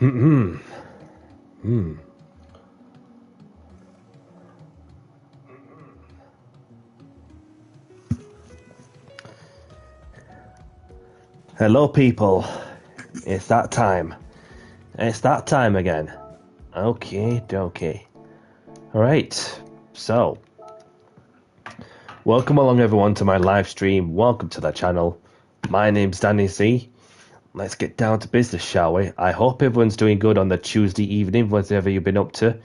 Hmm. Hello, people. It's that time. It's that time again. Okay, dokie. Alright, so welcome along everyone to my live stream. Welcome to the channel. My name's Danny C. Let's get down to business, shall we? I hope everyone's doing good on the Tuesday evening, whatever you've been up to.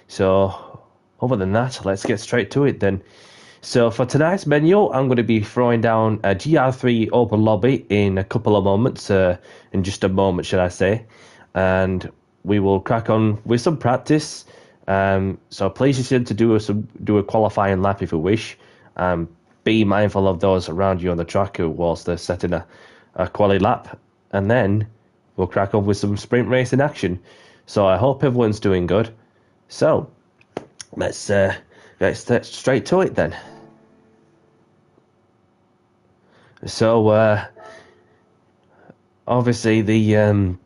So, other than that, let's get straight to it then. So for tonight's menu, I'm going to be throwing down a GR3 Open lobby in a couple of moments, in just a moment, should I say. And we will crack on with some practice. So please just to do a qualifying lap if you wish. Be mindful of those around you on the track whilst they're setting a quali lap. And then we'll crack on with some sprint racing action. So I hope everyone's doing good. So let's get straight to it then. So obviously the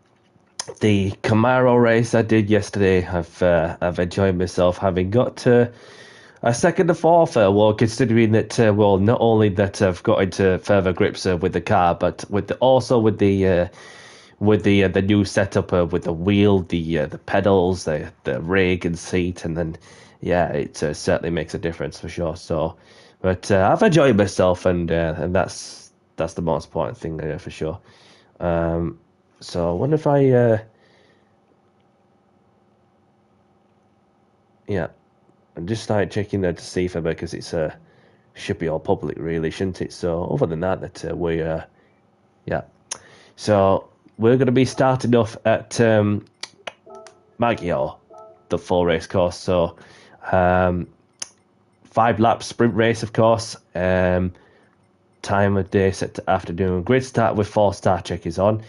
Camaro race I did yesterday, I've enjoyed myself, having got a second and fourth. Well, considering that not only that I've got into further grips with the car, but also with the new setup with the wheel, the pedals, the rig and seat, and then it certainly makes a difference for sure. So, but I've enjoyed myself, and that's the most important thing for sure. So I wonder if I I just started checking there to see if because it's should be all public really, shouldn't it? So other than that so we're going to be starting off at Maggiore, the full race course. So 5 lap sprint race, of course. Time of day set to afternoon. Grid start with 4 star checkers on.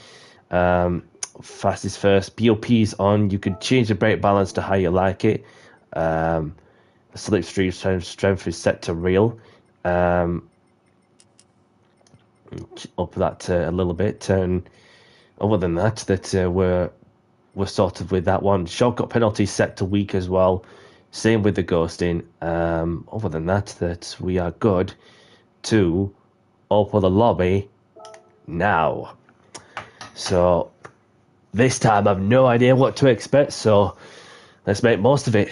Fastest first. BOP's on. You can change the brake balance to how you like it. Slipstream strength is set to real. Up that a little bit, and other than that, we're sort of with that one. Shortcut penalty set to weak as well. Same with the ghosting. Other than that we are good to open the lobby now. So this time I've no idea what to expect, so let's make most of it.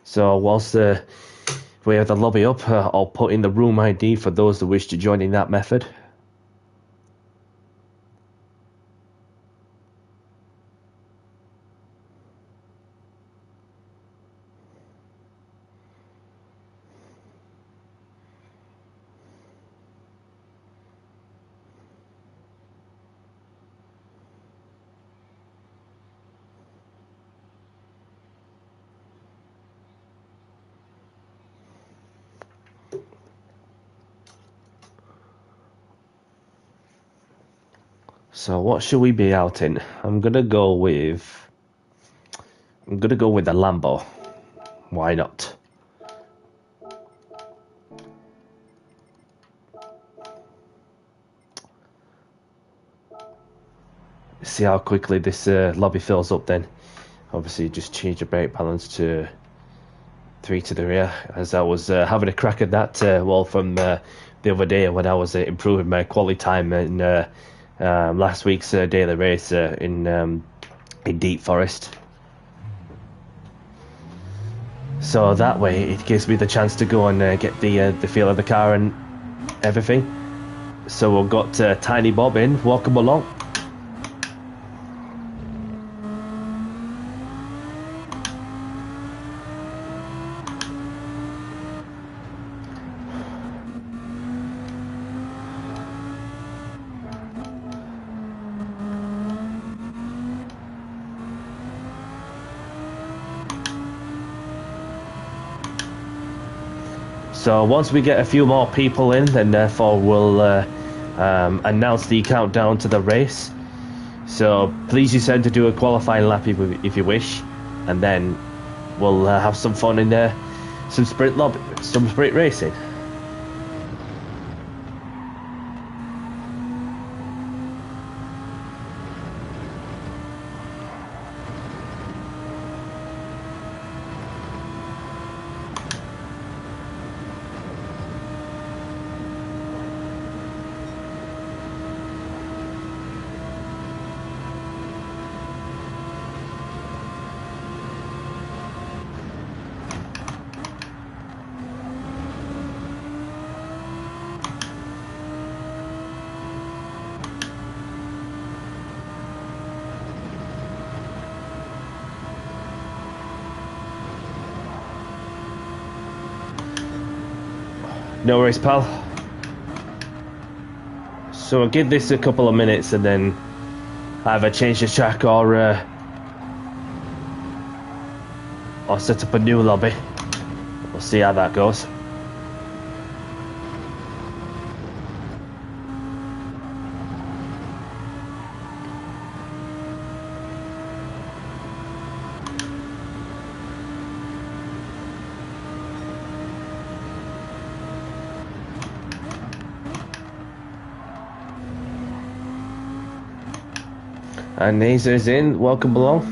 So whilst we have the lobby up, I'll put in the room ID for those that wish to join in that method. So what should we be out in? I'm gonna go with the Lambo. Why not? See how quickly this lobby fills up then. Obviously just change the brake balance to 3 to the rear, as I was having a crack at that from the other day when I was improving my quality time in last week's daily race in Deep Forest. So that way it gives me the chance to go and get the feel of the car and everything. So we've got Tiny Bob in. Welcome along. So once we get a few more people in, then therefore we'll announce the countdown to the race. So please you send to do a qualifying lap if you wish, and then we'll have some fun in there, some sprint racing. No worries, pal. So I'll give this a couple of minutes and then either change the track or set up a new lobby. We'll see how that goes. And Nazer's in, welcome along.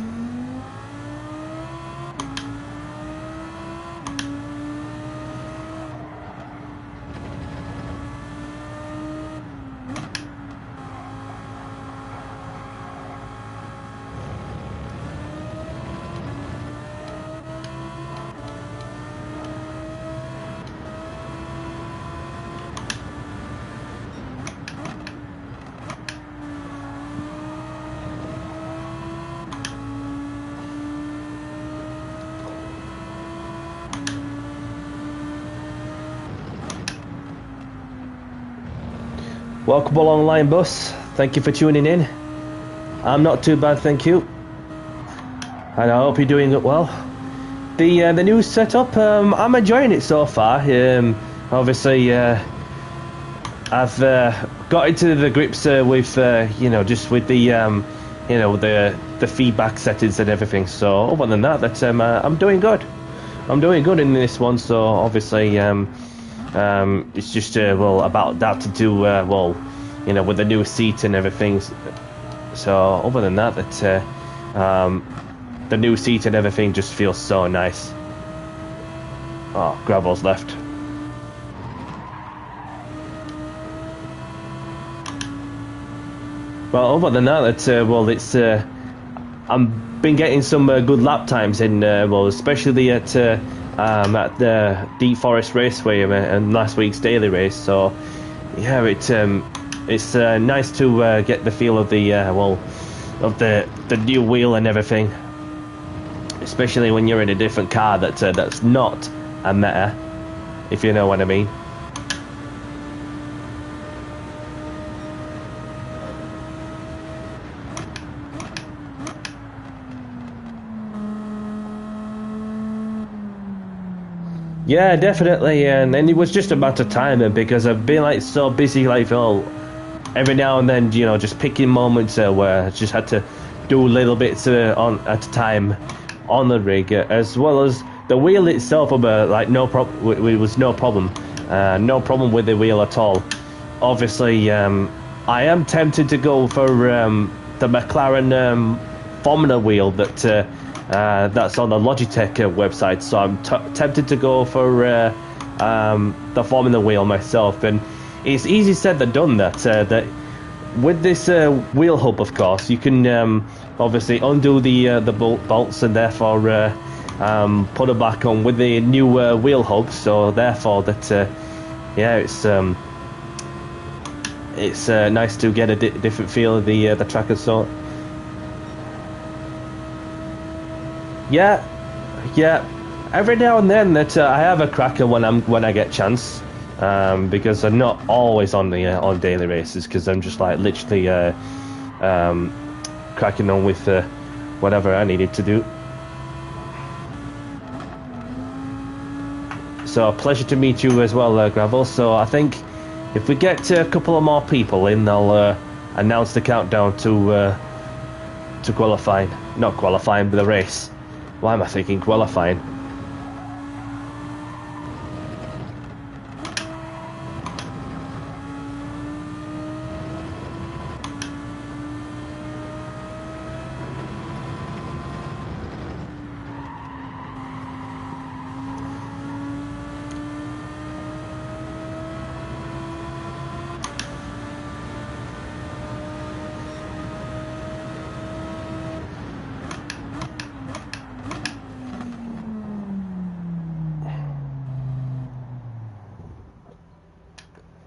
Welcome along, Line Bus. Thank you for tuning in. I'm not too bad, thank you. And I hope you're doing it well. The new setup, I'm enjoying it so far. Obviously, I've got into the grips with, just with the, the feedback settings and everything. So other than that, I'm doing good. I'm doing good in this one. So obviously, it's just about adapting to with the new seat and everything. So other than that, the new seat and everything just feels so nice. Oh, Gravel's left. Well, other than that, I've been getting some good lap times in, especially at the Deep Forest Raceway and last week's daily race. So, yeah, it's nice to get the feel of the new wheel and everything, especially when you're in a different car that's not a Meta, if you know what I mean. Yeah, definitely, and it was just a matter of time because I've been so busy, every now and then, just picking moments where I just had to do little bits on at a time on the rig, as well as the wheel itself. No problem. It was no problem, no problem with the wheel at all. Obviously, I am tempted to go for the McLaren Formula wheel that's on the Logitech website, so I'm tempted to go for the Formula wheel myself. And it's easy said than done. That with this wheel hub, of course, you can obviously undo the bolts and therefore put it back on with the new wheel hub. So therefore, it's nice to get a different feel of the track and so. Yeah. Every now and then I have a cracker when I get chance, because I'm not always on daily races, because I'm just literally cracking on with whatever I needed to do. So a pleasure to meet you as well, Gravel. So I think if we get a couple of more people in, I'll announce the countdown to qualifying, not qualifying, but the race. Why am I thinking qualifying?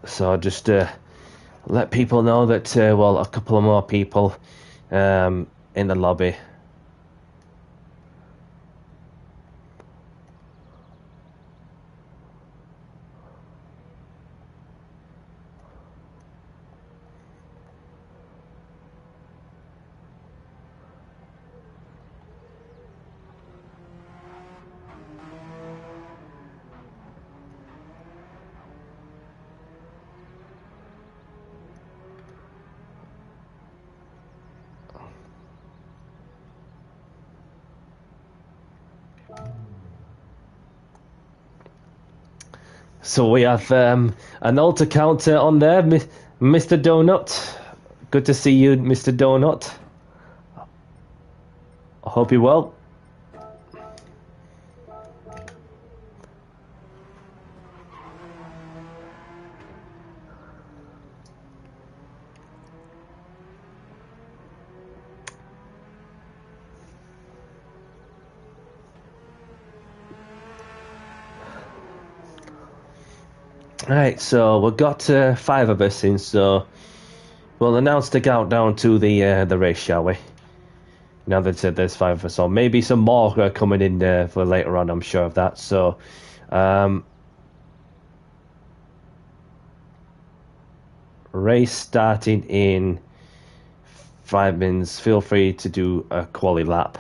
So just let people know that, well, a couple of more people in the lobby. So we have an altar counter on there, Mr. Donut. Good to see you, Mr. Donut. I hope you're well. Right, so we've got 5 of us in, so we'll announce the countdown to the race, shall we? Now that there's 5 of us on, maybe some more coming in for later on, I'm sure of that. So, race starting in 5 minutes. Feel free to do a quali lap.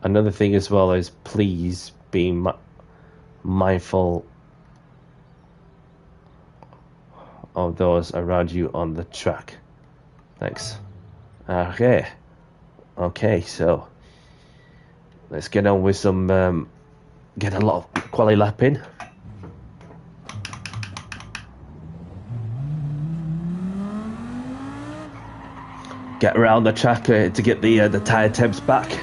Another thing as well is please be mindful of those around you on the track. Thanks. Okay, so let's get on with some get a lot of quali lap in. Get around the track to get the tyre temps back.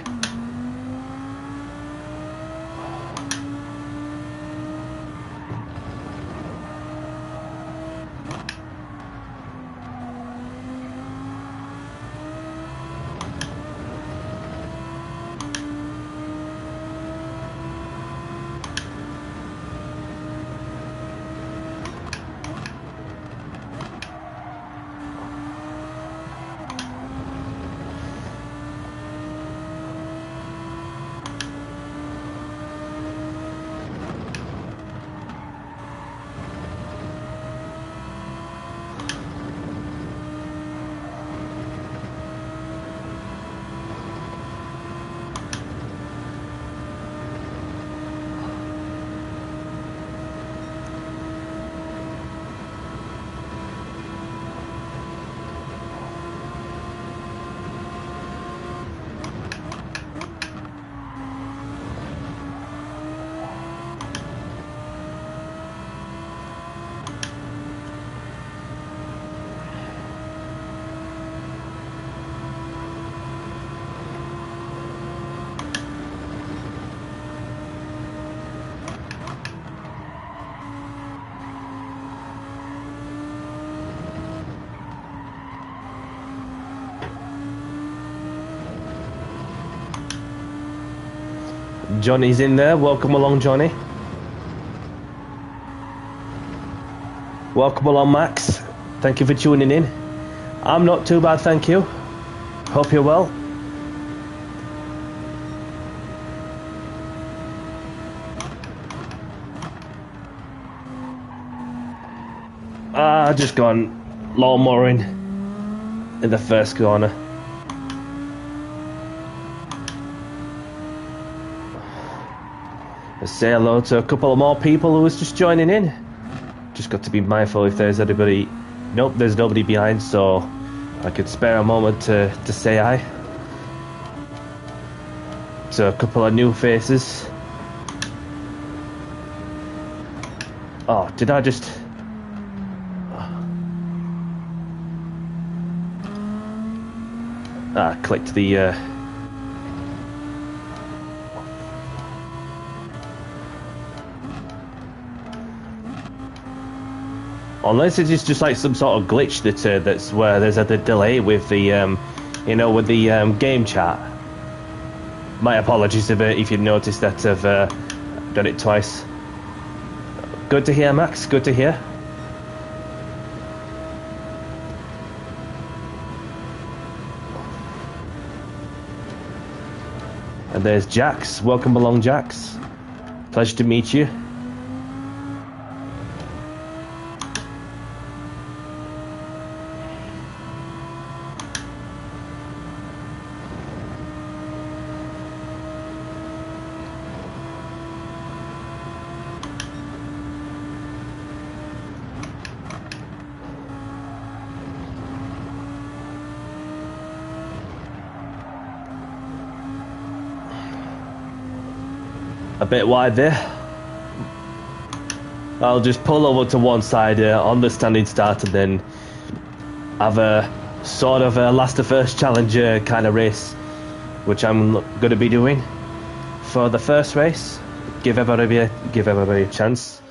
Johnny's in there. Welcome along, Johnny. Welcome along, Max. Thank you for tuning in. I'm not too bad, thank you. Hope you're well. Just gone lawnmowing in the first corner. Let's say hello to a couple of more people who was just joining in. Just got to be mindful if there's anybody. Nope, there's nobody behind, so I could spare a moment to say hi to a couple of new faces. Oh, did I just... clicked the... Unless it is just like some sort of glitch that's where there's a delay with the, you know, with the game chat. My apologies if you noticed that I've done it twice. Good to hear, Max. Good to hear. And there's Jax. Welcome along, Jax. Pleasure to meet you. A bit wide there. I'll just pull over to one side on the standing start and then have a sort of a last to first challenger kind of race, which I'm going to be doing for the first race. Give everybody a chance.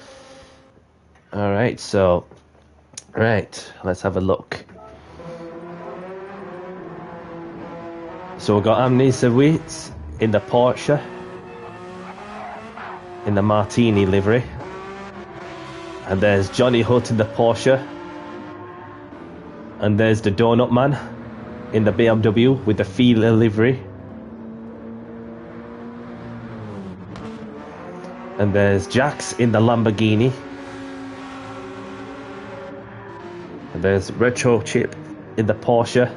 All right, so let's have a look. So we've got Amnesia Wheats in the Porsche, in the Martini livery, and there's Johnny Hutt in the Porsche, and there's the Donut Man in the BMW with the Fila livery, and there's Jax in the Lamborghini, and there's Retro Chip in the Porsche,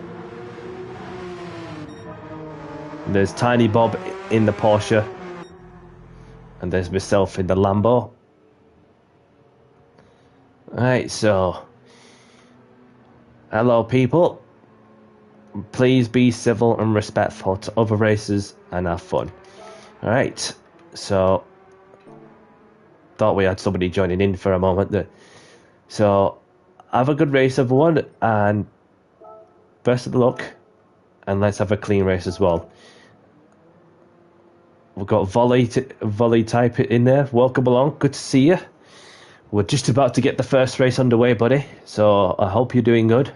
and there's Tiny Bob in the Porsche, and there's myself in the Lambo. Right, so hello people. Please be civil and respectful to other racers and have fun. Alright, so thought we had somebody joining in for a moment there. So have a good race everyone, and best of luck, and let's have a clean race as well. We've got volley type in there. Welcome along. Good to see you. We're just about to get the first race underway, buddy. So I hope you're doing good.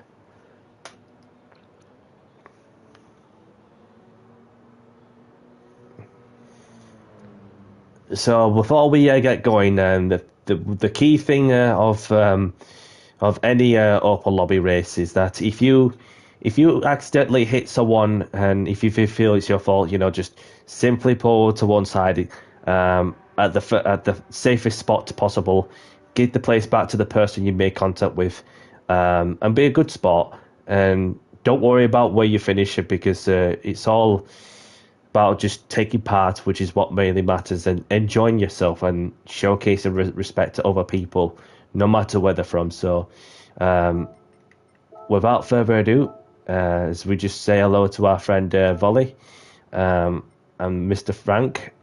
So before we get going, the key thing of any open lobby race is that if you accidentally hit someone and if you feel it's your fault, you know, just simply pull to one side at the safest spot possible. Get the place back to the person you made contact with, and be a good sport. And don't worry about where you finish it, because it's all about just taking part, which is what mainly matters, and enjoying yourself and showcasing respect to other people, no matter where they're from. So, without further ado, as we just say hello to our friend Volley and Mr. Frank.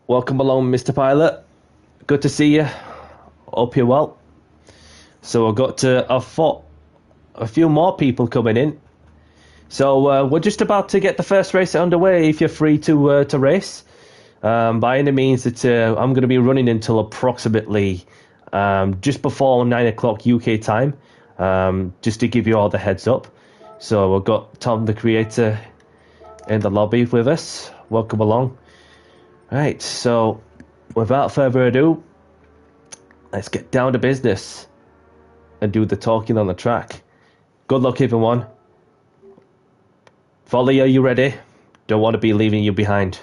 Welcome along, Mr. Pilot. Good to see you. Hope you're well. So I've got a few more people coming in. So we're just about to get the first race underway. If you're free to race, by any means, I'm going to be running until approximately just before 9 o'clock UK time, just to give you all the heads up. So we've got Tom, the creator, in the lobby with us. Welcome along. Right, so without further ado, let's get down to business and do the talking on the track. Good luck, everyone. Volley, are you ready? Don't want to be leaving you behind.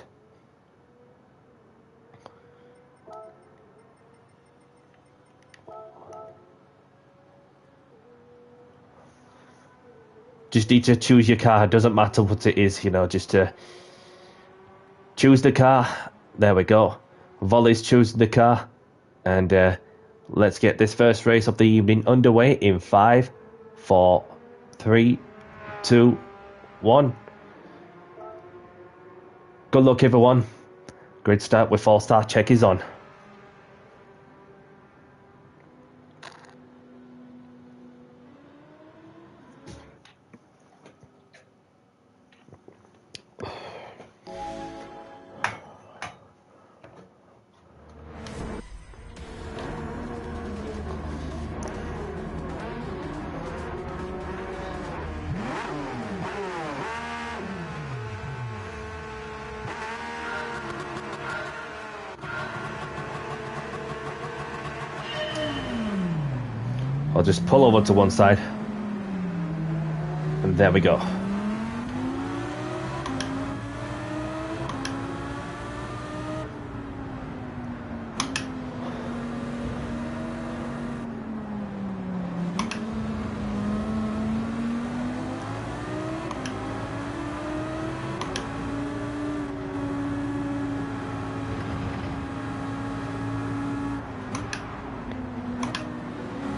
Just need to choose your car. It doesn't matter what it is, you know, just to choose the car. There we go. Volley's choosing the car, and Let's get this first race of the evening underway in 5, 4, 3, 2, 1. Good luck, everyone. Grid start with 4-star check is on. I'll just pull over to one side. And there we go.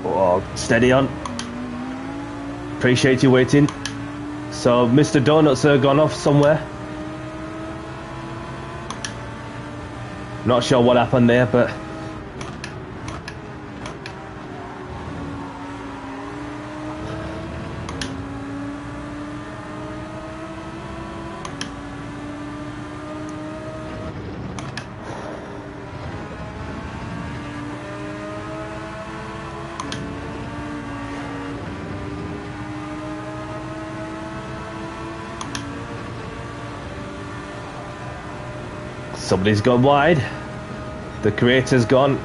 Oh, steady on. Appreciate you waiting. So, Mr. Donuts gone off somewhere. Not sure what happened there, but somebody's gone wide. The creator's gone.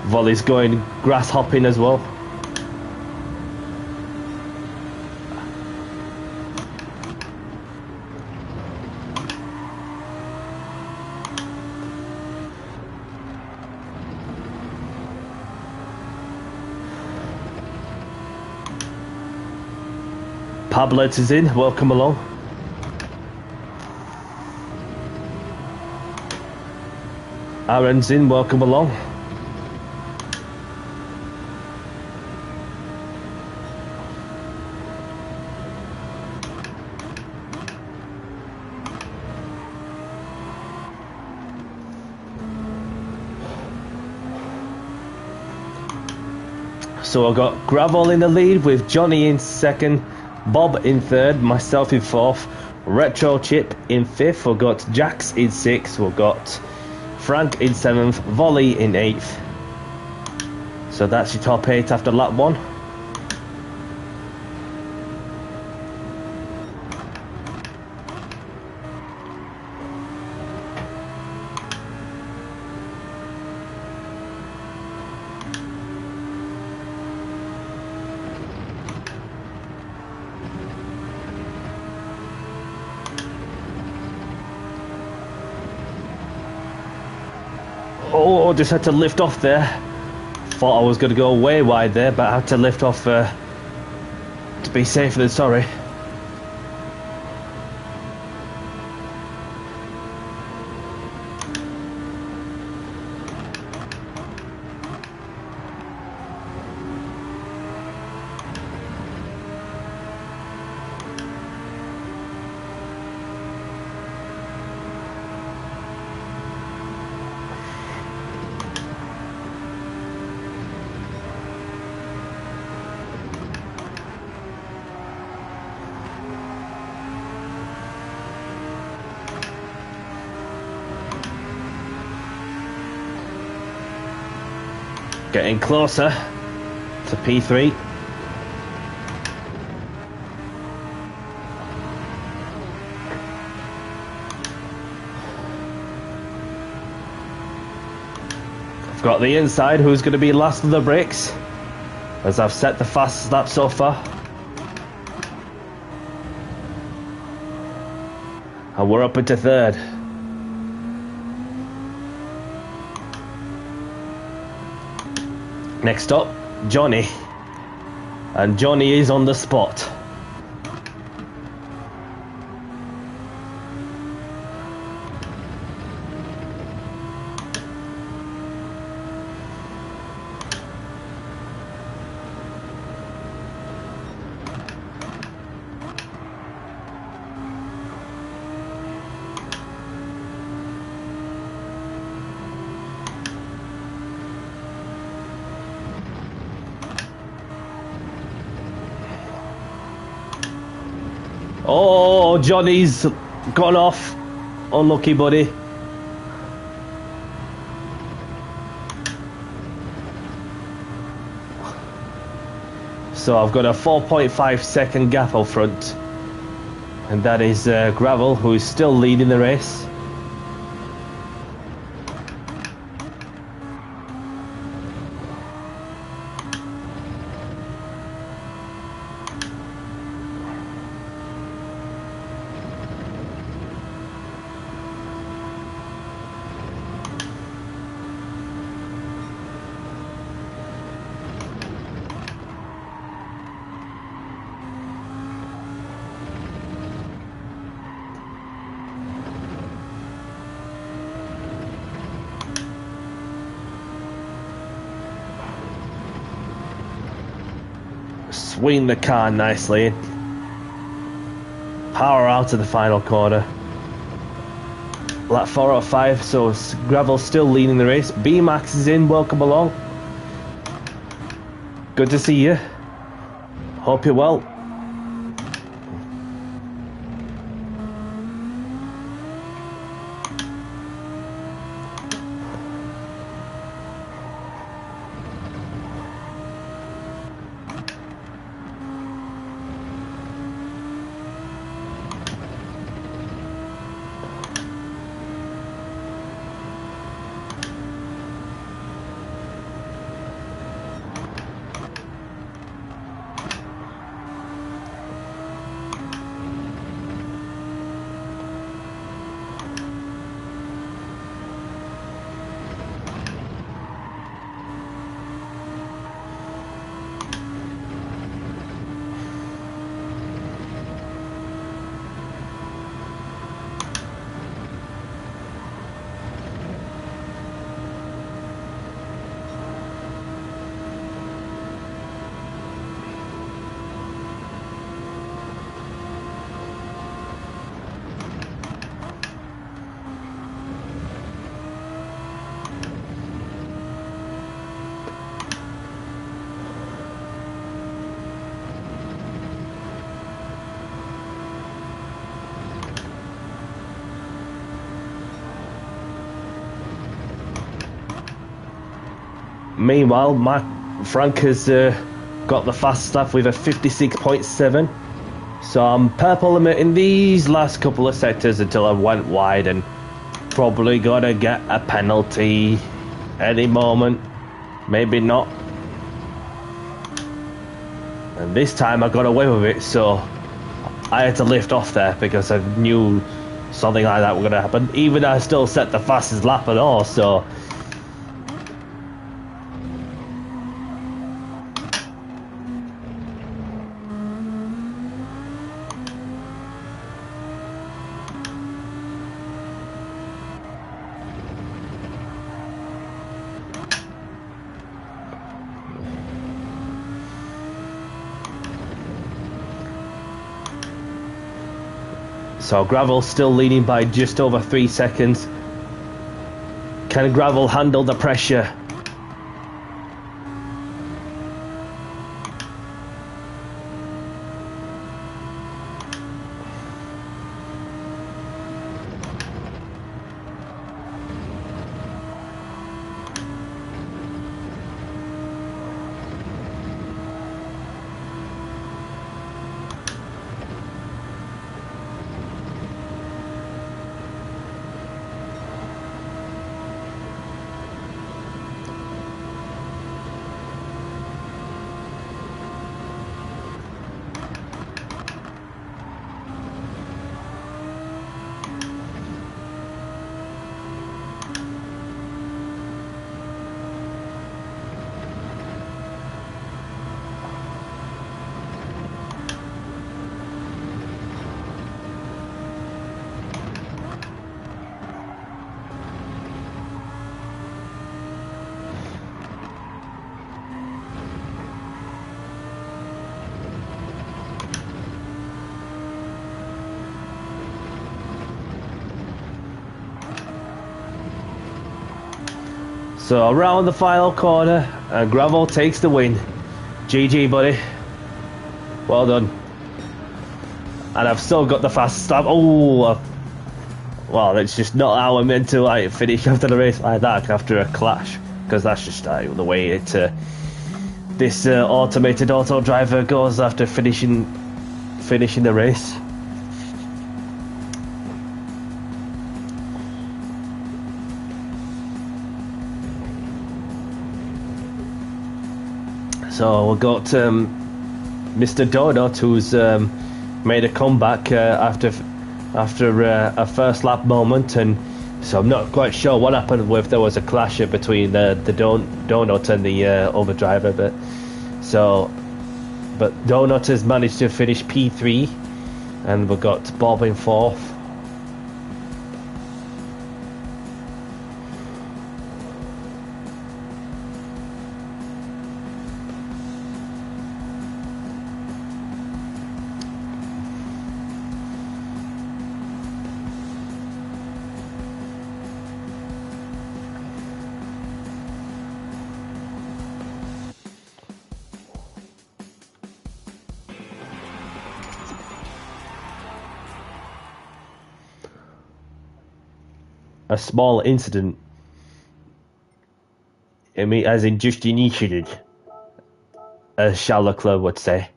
Volley's going grass hopping as well. Pablet is in, welcome along. Aaron's in, welcome along. So I've got Gravel in the lead with Johnny in second, Bob in third, myself in fourth, Retro Chip in fifth, we've got Jax in sixth, we've got Frank in seventh, Volley in eighth. So that's your top 8 after lap 1. Oh, just had to lift off there. Thought I was going to go way wide there, but I had to lift off to be safer than sorry. Getting closer to P3. I've got the inside, who's going to be last of the breaks, as I've set the fastest lap so far. And we're up into third. Next up, Johnny. And Johnny is on the spot. Oh, Johnny's gone off. Unlucky, buddy. So I've got a 4.5 second gap up front. And that is Gravel, who is still leading the race. Swing the car nicely. Power out of the final corner. Lap 405, so Gravel's still leading the race. B-Max is in, welcome along. Good to see you. Hope you're well. Meanwhile, Frank has got the fast lap with a 56.7. So I'm purple limit in these last couple of sectors until I went wide, and probably gonna get a penalty any moment. Maybe not. And this time I got away with it, so I had to lift off there because I knew something like that was gonna happen. Even though I still set the fastest lap at all, so. So Gravel still leading by just over 3 seconds. Can Gravel handle the pressure? So around the final corner, and Gravel takes the win. GG, buddy. Well done. And I've still got the fastest lap. Oh, well, it's just not how I'm meant to like finish after the race like that after a clash, because that's just the way it this automated auto driver goes after finishing the race. So we've got Mr. Donut, who's made a comeback after a first lap moment, and so I'm not quite sure what happened, if there was a clash between the Donut and the other driver, but Donut has managed to finish P3, and we've got Bob in fourth. A small incident. I mean, as in just an incident, as Charlotte Club would say.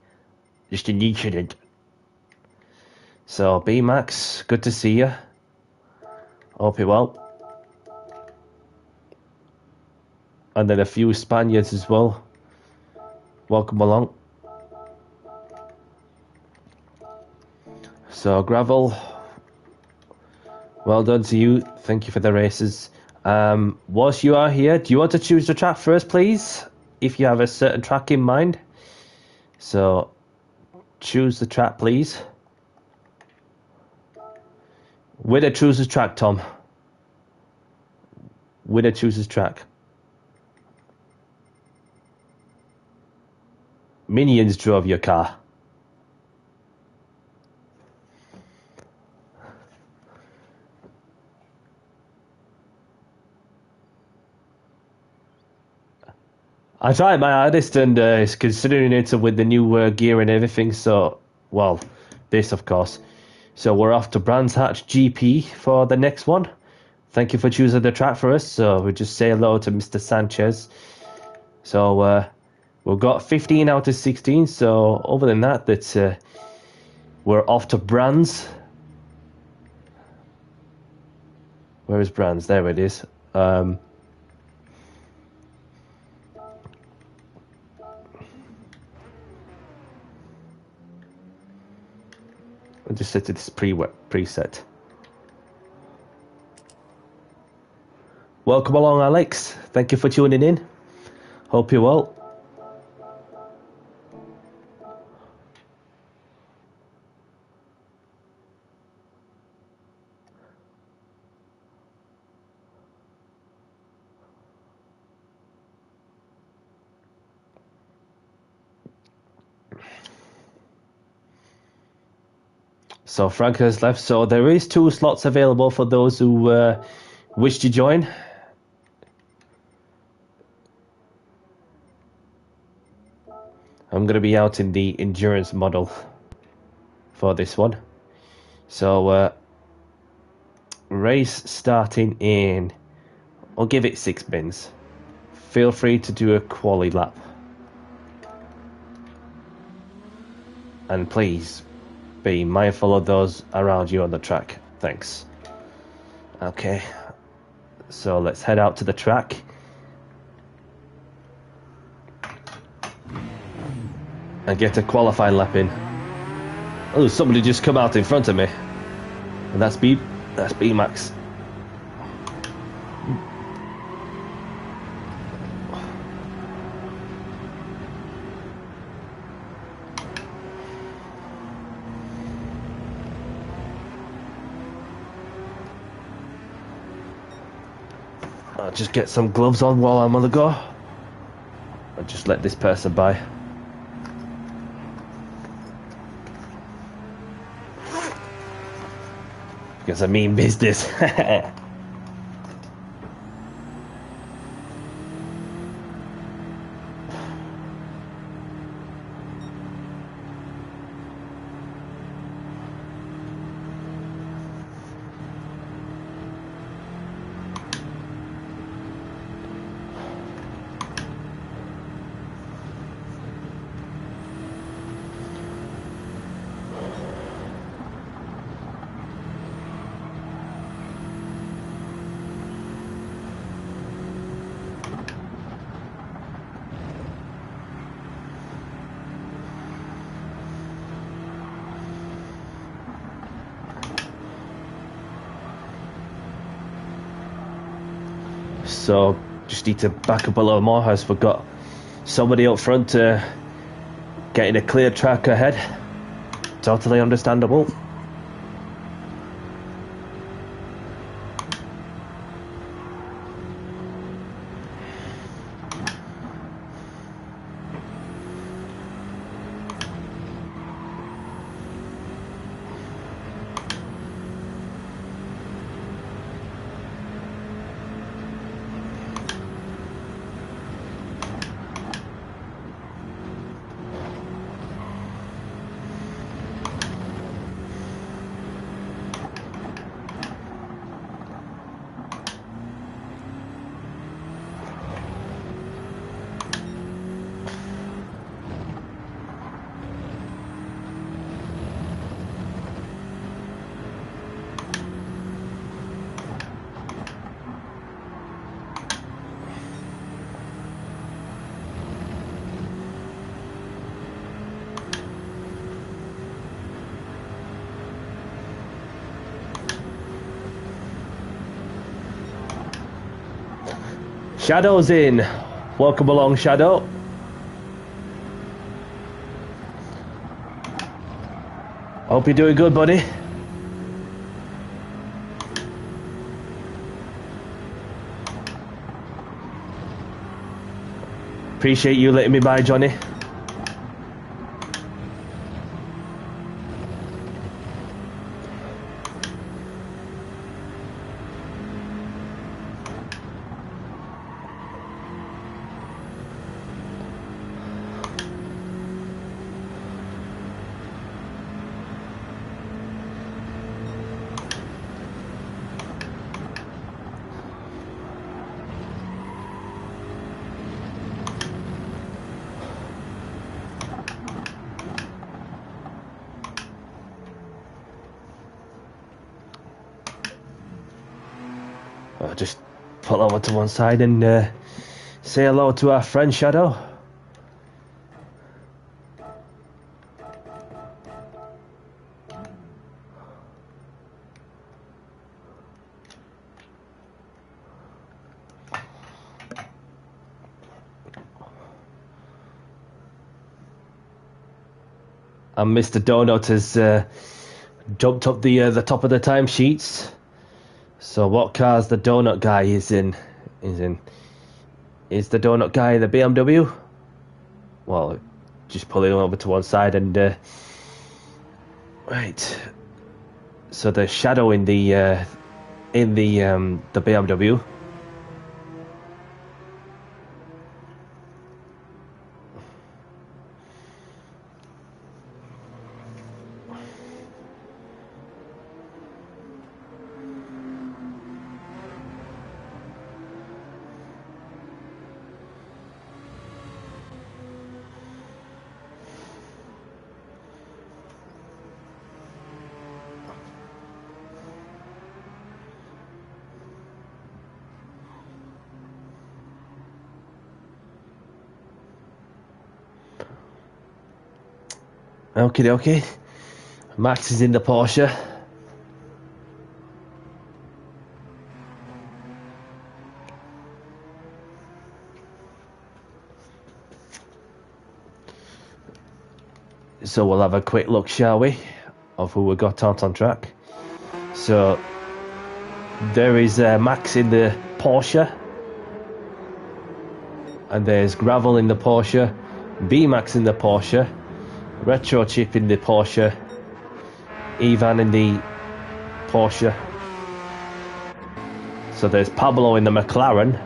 Just an incident. So, B-Max, good to see you. Hope you're well. And then a few Spaniards as well. Welcome along. So, Gravel, well done to you. Thank you for the races. Whilst you are here, do you want to choose the track first, please? If you have a certain track in mind. So, choose the track, please. Winner chooses track, Tom. Winner chooses track. Minions drove your car. I tried my hardest, and it's considering it with the new gear and everything. So, well, this of course. So we're off to Brands Hatch GP for the next one. Thank you for choosing the track for us. So we'll just say hello to Mr. Sanchez. So we've got 15 out of 16. So other than that, we're off to Brands. Where is Brands? There it is. I'll just set it this preset. Welcome along, Alex. Thank you for tuning in. Hope you're well. So Frank has left. So there is 2 slots available for those who wish to join. I'm going to be out in the endurance model for this one. So race starting in, I'll give it 6 bins. Feel free to do a quali lap. And please be mindful of those around you on the track. Thanks. Okay, so let's head out to the track. And get a qualifying lap in. Oh, somebody just come out in front of me. And that's B-Max. I'll just get some gloves on while I'm on the go. I'll just let this person by. Because I mean business. so just need to back up a little more as we've got somebody up front getting a clear track ahead. Totally understandable. Shadow's in. Welcome along, Shadow. Hope you're doing good, buddy. Appreciate you letting me by, Johnny. I'll just pull over to one side and say hello to our friend Shadow. And Mr. Donut has jumped up the top of the timesheets. So what cars the donut guy is in? Is the donut guy the BMW? Well, just pull it over to one side and right. So the Shadow in the BMW. Okie dokie. Max is in the Porsche. So we'll have a quick look, shall we, of who we got out on track. So there is Max in the Porsche. And there's Gravel in the Porsche. B-Max in the Porsche. Retro Chip in the Porsche, Ivan in the Porsche. So there's Pablo in the McLaren,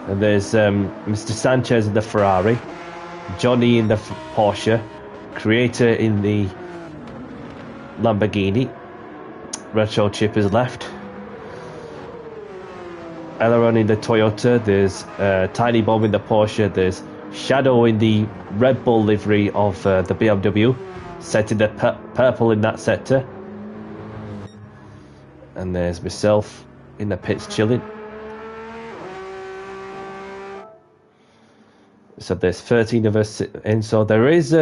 and there's Mr. Sanchez in the Ferrari, Johnny in the Porsche, Creator in the Lamborghini. Retro Chip is left. Eleron in the Toyota. There's Tiny Bob in the Porsche. There's Shadow in the Red Bull livery of the BMW, set in the purple in that sector. And there's myself in the pits chilling. So there's 13 of us in. So there is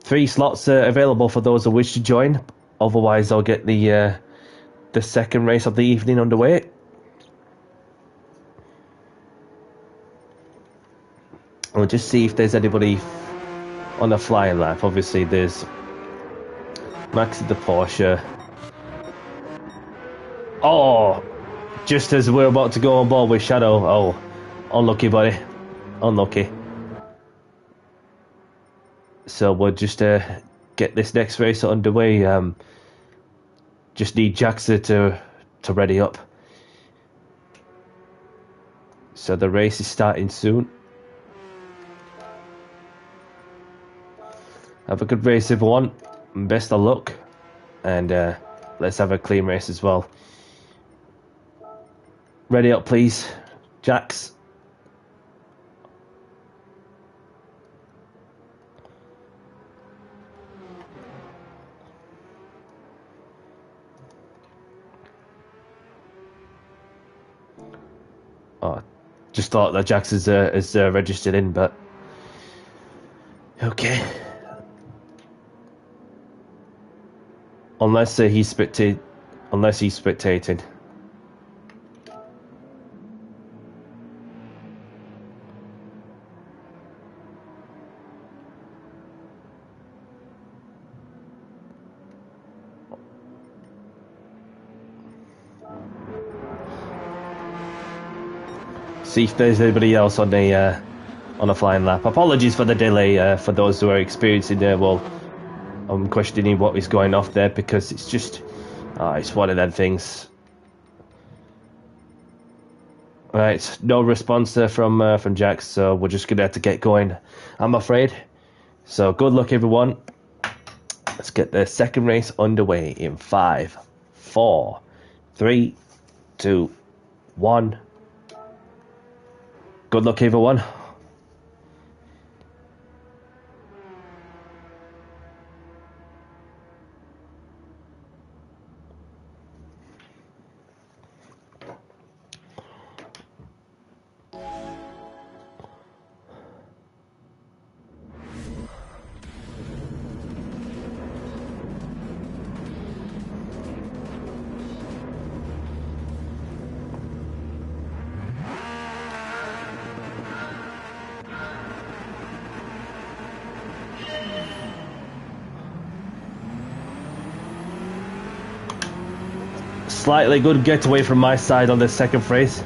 3 slots available for those who wish to join. Otherwise, I'll get the second race of the evening underway. We'll just see if there's anybody on the flying lap. Obviously, there's Max at the Porsche. Oh, just as we're about to go on board with Shadow. Oh, unlucky, buddy. Unlucky. So we'll just get this next race underway. Just need Jackson to ready up. So the race is starting soon. Have a good race, everyone. Best of luck. And let's have a clean race as well. Ready up, please. Jax. Oh, just thought that Jax is registered in, but okay. Unless he's spectating. See if there's anybody else on a flying lap. Apologies for the delay for those who are experiencing well, I'm questioning what is going off there because it's just it's one of them things. Right, no response there from Jax, so we're just gonna have to get going, I'm afraid. So good luck, everyone. Let's get the second race underway in 5, 4, 3, 2, 1. Good luck, everyone. Slightly good getaway from my side on the second race.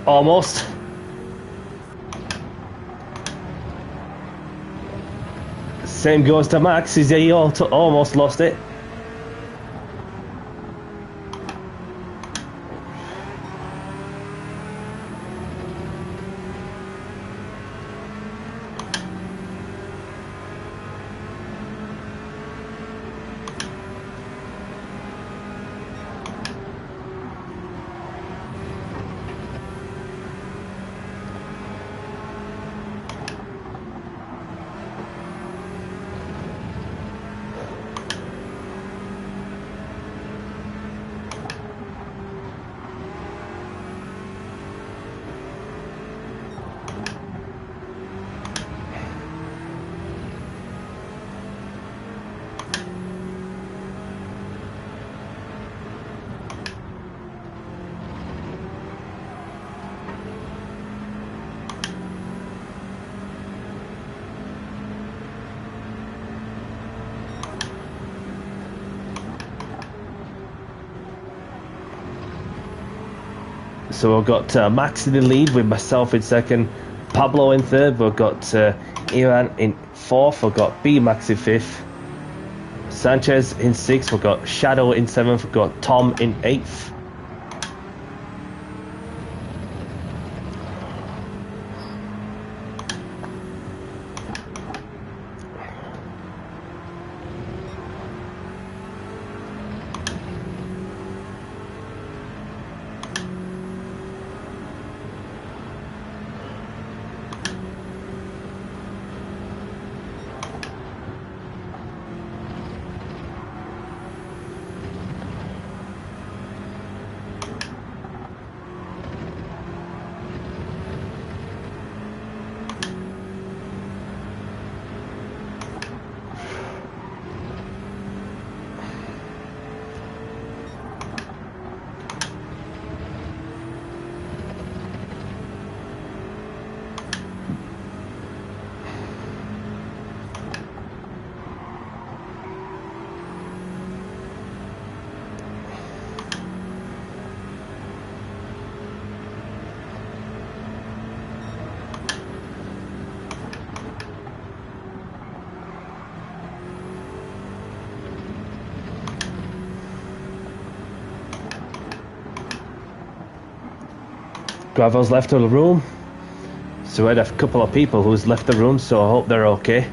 Almost. Same goes to Max. He almost lost it. So we've got Max in the lead with myself in second, Pablo in third. We've got Iran in fourth. We've got B Max in fifth, Sanchez in sixth. We've got Shadow in seventh. We've got Tom in eighth. Gravel's left the room, so we had a couple of people who's left the room, so I hope they're okay.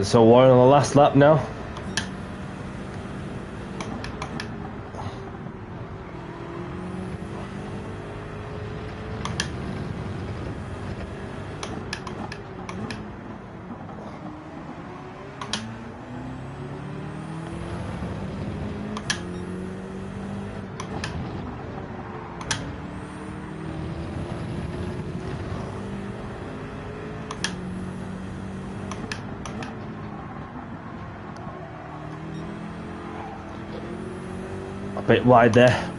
So we're on the last lap now. A bit wide there.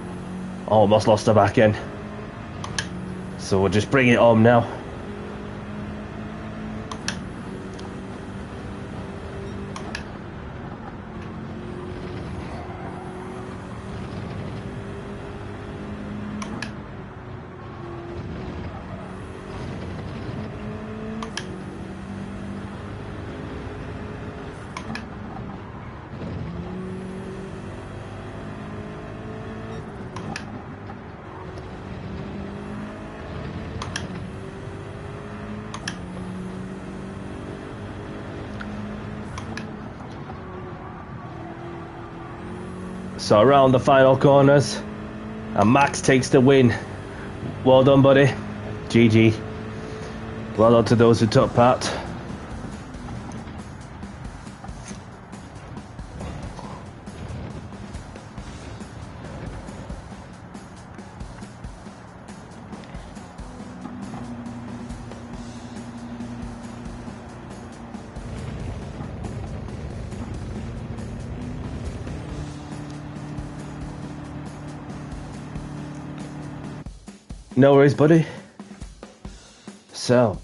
Almost lost the back end. So we'll just bring it home now. So around the final corners, and Max takes the win. Well done, buddy. GG. Well done to those who took part. No worries, buddy. So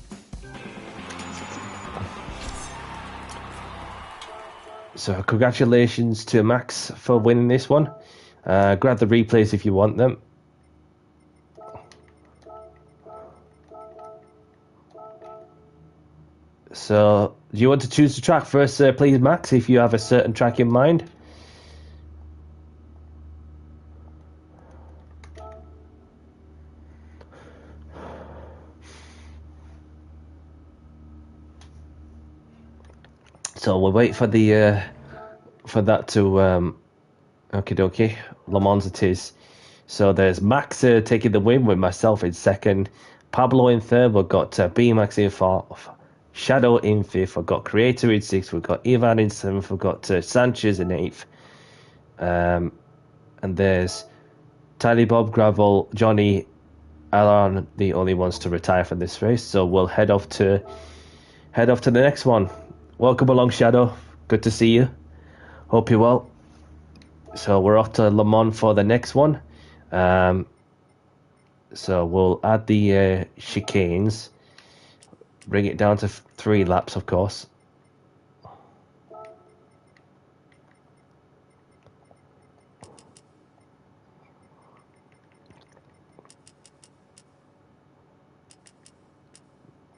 congratulations to Max for winning this one. Grab the replays if you want them. So, do you want to choose the track first, please, Max, if you have a certain track in mind? So we'll wait for the for that to okie dokie. Le Mans it is. So there's Max taking the win with myself in second, Pablo in third. We've got B-Max in fourth, Shadow in fifth. We've got Creator in sixth. We've got Ivan in seventh. We've got Sanchez in eighth. And there's Tiny Bob, Gravel, Johnny, Alan, the only ones to retire from this race. So we'll head off to the next one. Welcome along, Shadow. Good to see you. Hope you're well. So we're off to Le Mans for the next one. So we'll add the chicanes, bring it down to 3 laps, of course.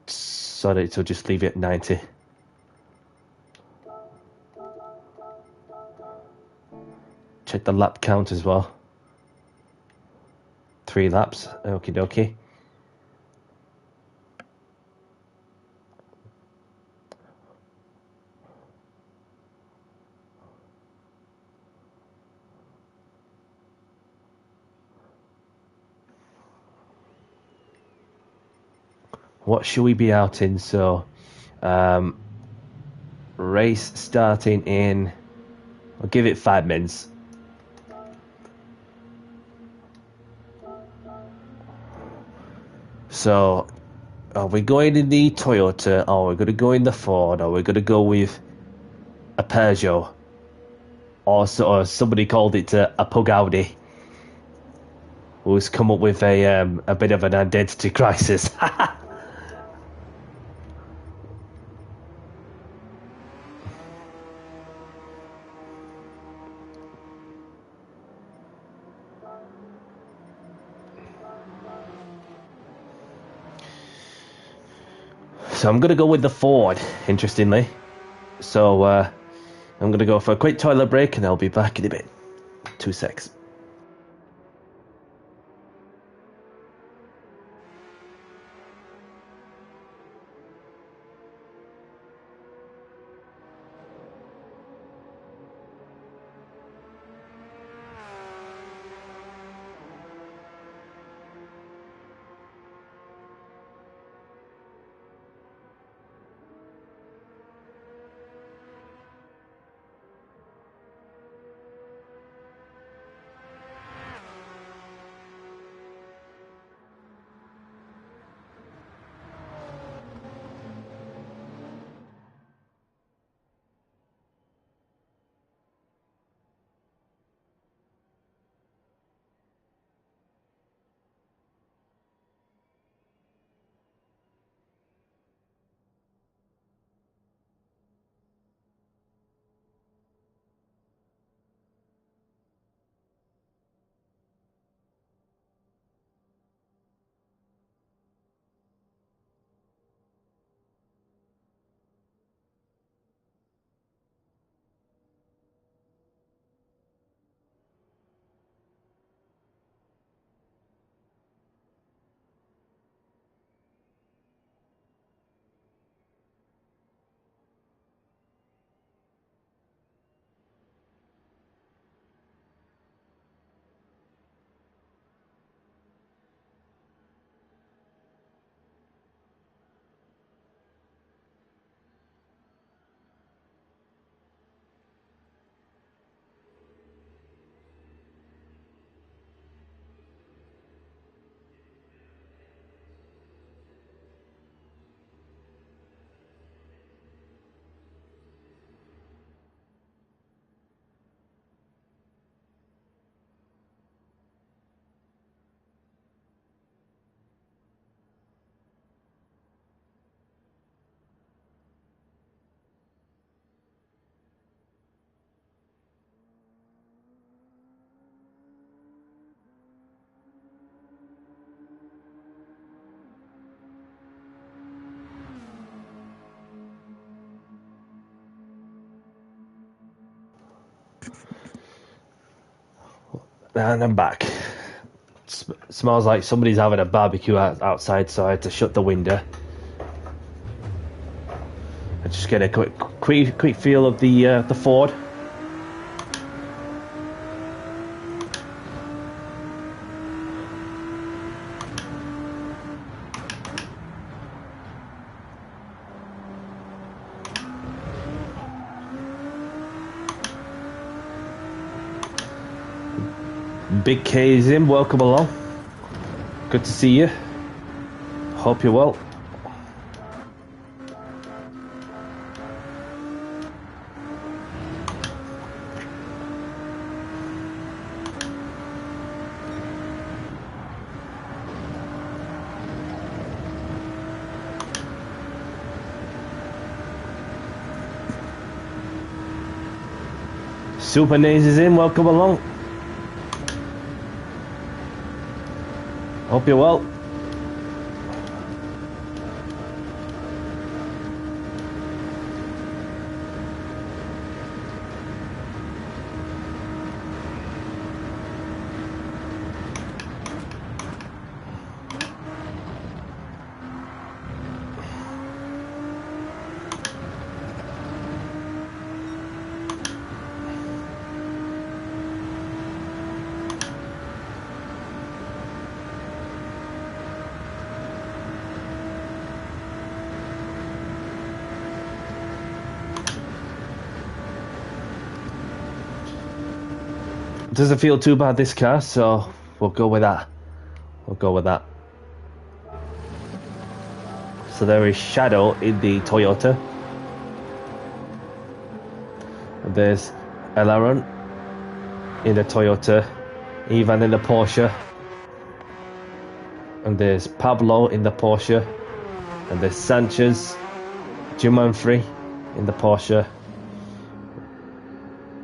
Sorry, so just leave it at 90. Check the lap count as well. 3 laps, okie dokie. What should we be out in? So, race starting in, I'll give it 5 minutes. So, are we going in the Toyota, or we're going to go in the Ford, or we're going to go with a Peugeot, or somebody called it a Pug Audi, who's come up with a bit of an identity crisis. So I'm going to go with the Ford, interestingly. So I'm going to go for a quick toilet break and I'll be back in a bit. 2 secs. And I'm back. Smells like somebody's having a barbecue outside, so I had to shut the window. I just get a quick feel of the Ford. Big K is in, welcome along. Good to see you. Hope you're well. Super Naze is in, welcome along. Hope you're well. Doesn't feel too bad, this car, so we'll go with that. We'll go with that. So there is Shadow in the Toyota. And there's Elaron in the Toyota. Ivan in the Porsche. And there's Pablo in the Porsche. And there's Sanchez, Jumanfrey in the Porsche.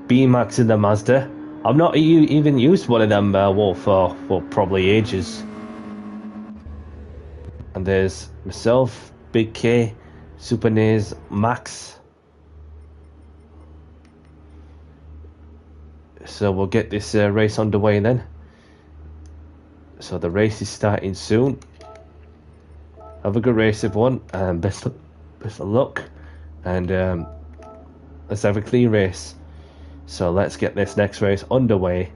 B-Max in the Mazda. I've not even used one of them for probably ages. And there's myself, Big K, Super Naze, Max. So we'll get this race underway then. So the race is starting soon. Have a good race, everyone, and best of luck. And let's have a clean race. So let's get this next race underway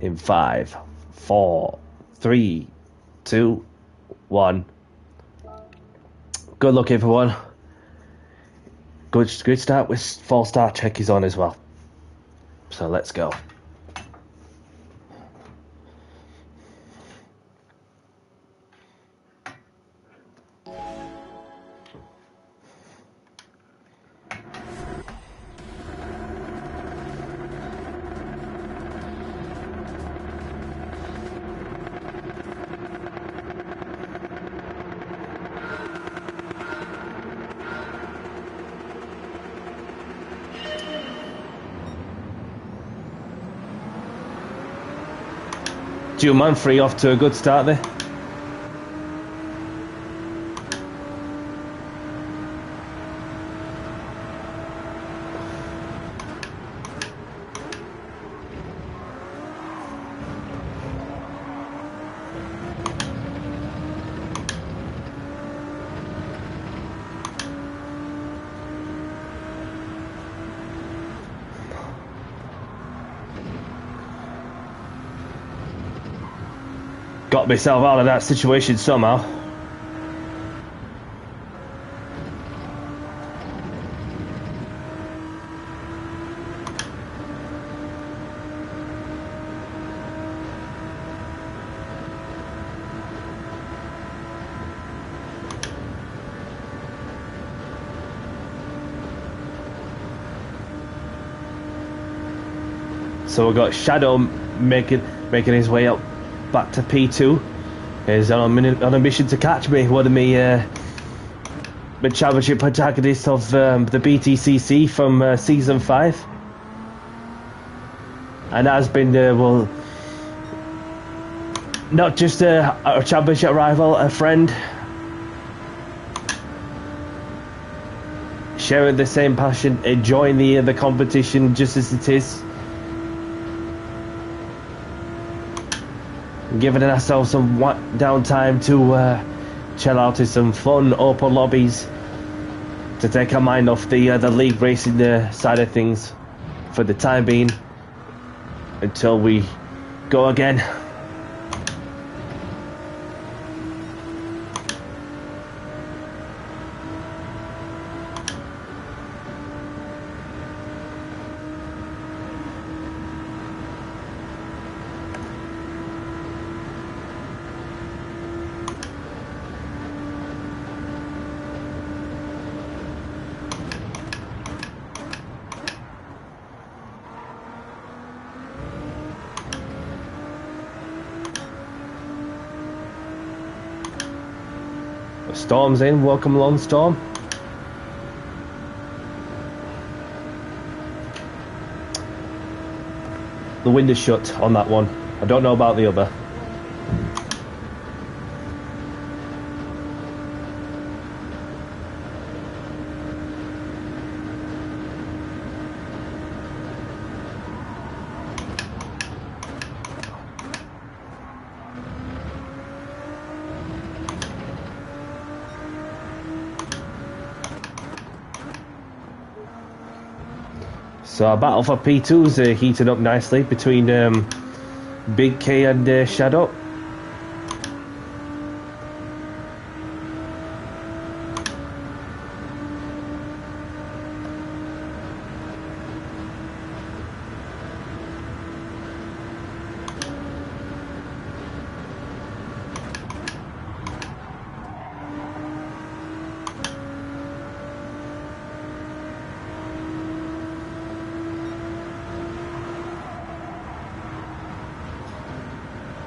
in 5, 4, 3, 2, 1. Good luck, everyone. Good start with false start check is on as well. So let's go. Manfrey off to a good start there. Got myself out of that situation somehow. So we've got Shadow making his way up back to P2. He's on a mission to catch me, one of my championship protagonists of the BTCC from season 5, and has been well, not just a championship rival, a friend, sharing the same passion, enjoying the competition just as it is. Giving ourselves some downtime to chill out in some fun open lobbies to take our mind off the league racing side of things for the time being until we go again. Storm's in, welcome along, Storm. The wind is shut on that one. I don't know about the other. So our battle for P2's heated up nicely between Big K and Shadow.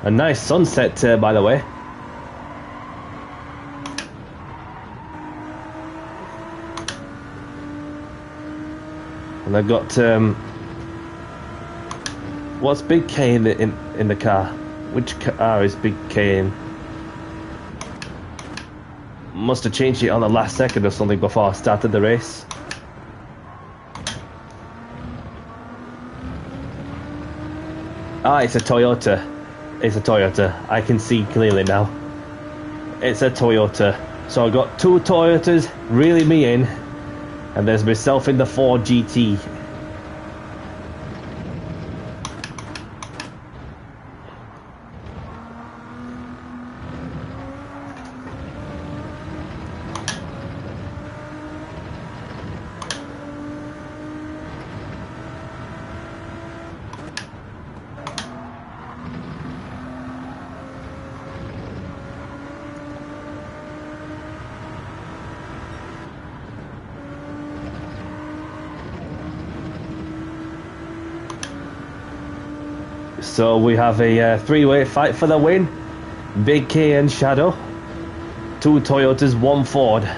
A nice sunset, by the way. And I got what's Big K in the car? Which car is Big K in? Must have changed it on the last second or something before I started the race. Ah, it's a Toyota. It's a Toyota. I can see clearly now. It's a Toyota. So I got two Toyotas reeling me in, and there's myself in the Ford GT. So we have a three-way fight for the win. Big K and Shadow. Two Toyotas, one Ford.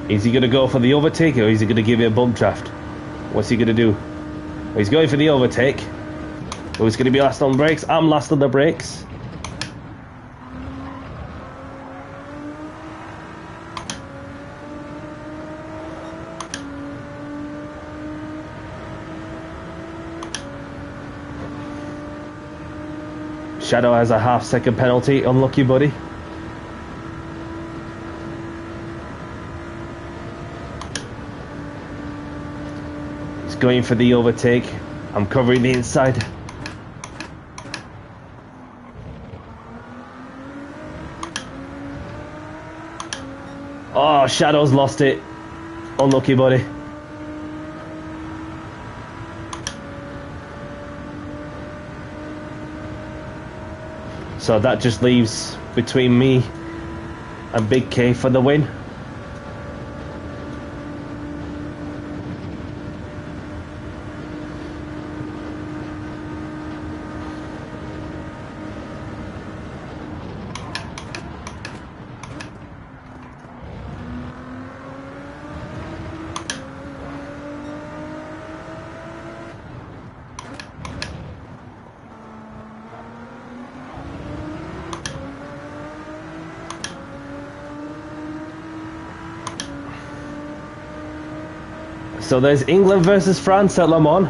Is he going to go for the overtake, or is he going to give you a bump draft? What's he going to do? He's going for the overtake. Who's going to be last on brakes? I'm last on the brakes. Shadow has a half-second penalty. Unlucky, buddy. Going for the overtake. I'm covering the inside. Oh, Shadow's lost it. Unlucky, buddy. So that just leaves between me and Big K for the win. So there's England versus France at Le Mans.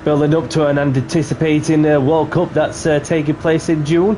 Building up to an anticipating World Cup that's taking place in June.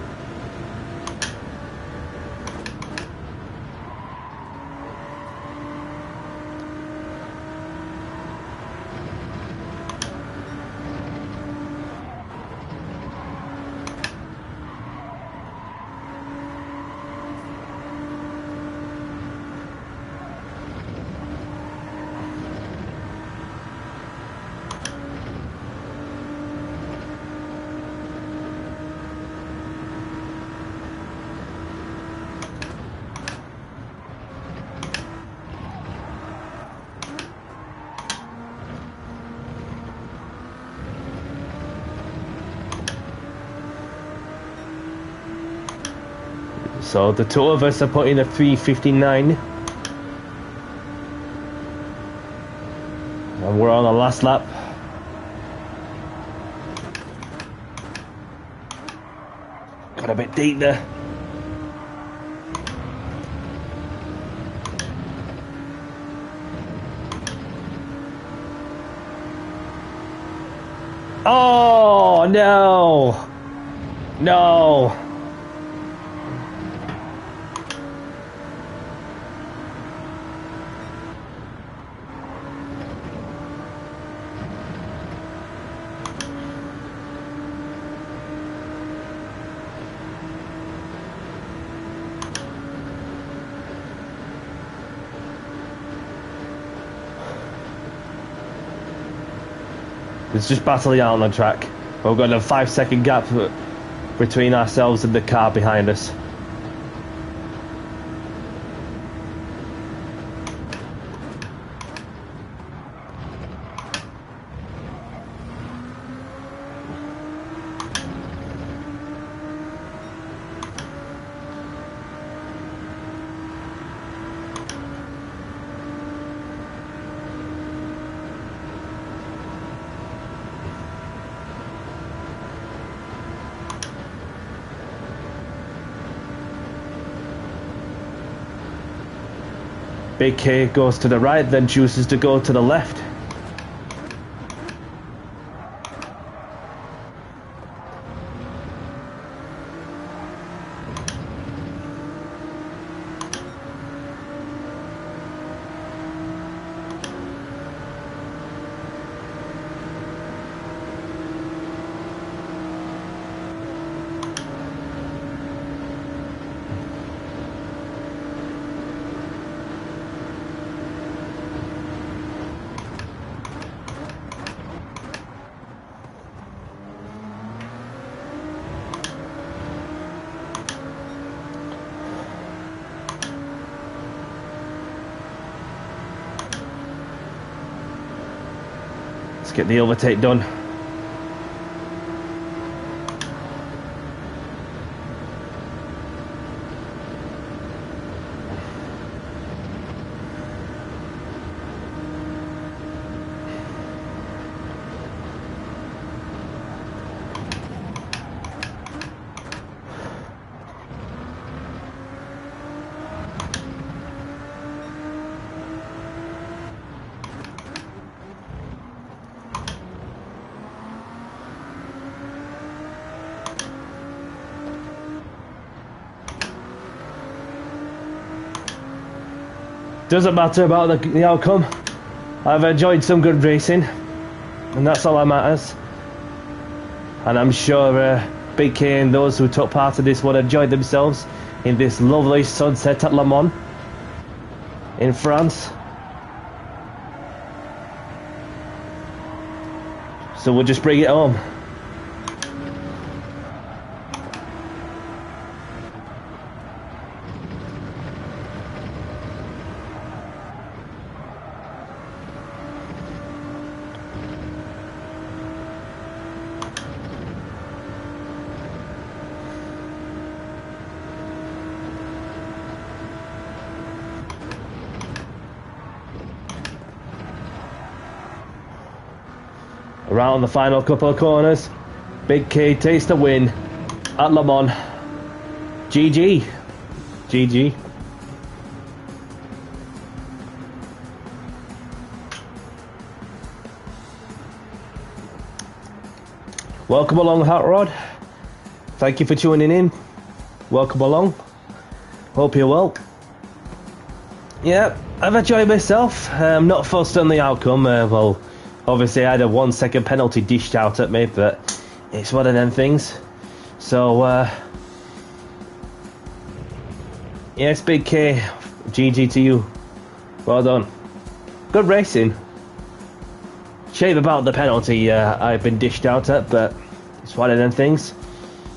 So the two of us are putting a 3:59. And we're on the last lap. Got a bit deep there. Oh no! No! It's just battling out on the track. We've got a 5-second gap between ourselves and the car behind us. Big K goes to the right, then chooses to go to the left. Let's get the overtake done. Doesn't matter about the outcome. I've enjoyed some good racing, and that's all that matters. And I'm sure Big K and those who took part in this will enjoy themselves in this lovely sunset at Le Mans in France. So we'll just bring it home. Around the final couple of corners, Big K takes the win at Le Mans. GG. GG. Welcome along, Hot Rod. Thank you for tuning in. Welcome along. Hope you're well. Yeah, I've enjoyed myself. I'm not fussed on the outcome. Well, obviously I had a 1 second penalty dished out at me, but it's one of them things. So, yes, Big K, GG to you. Well done. Good racing. Shame about the penalty I've been dished out at, but it's one of them things.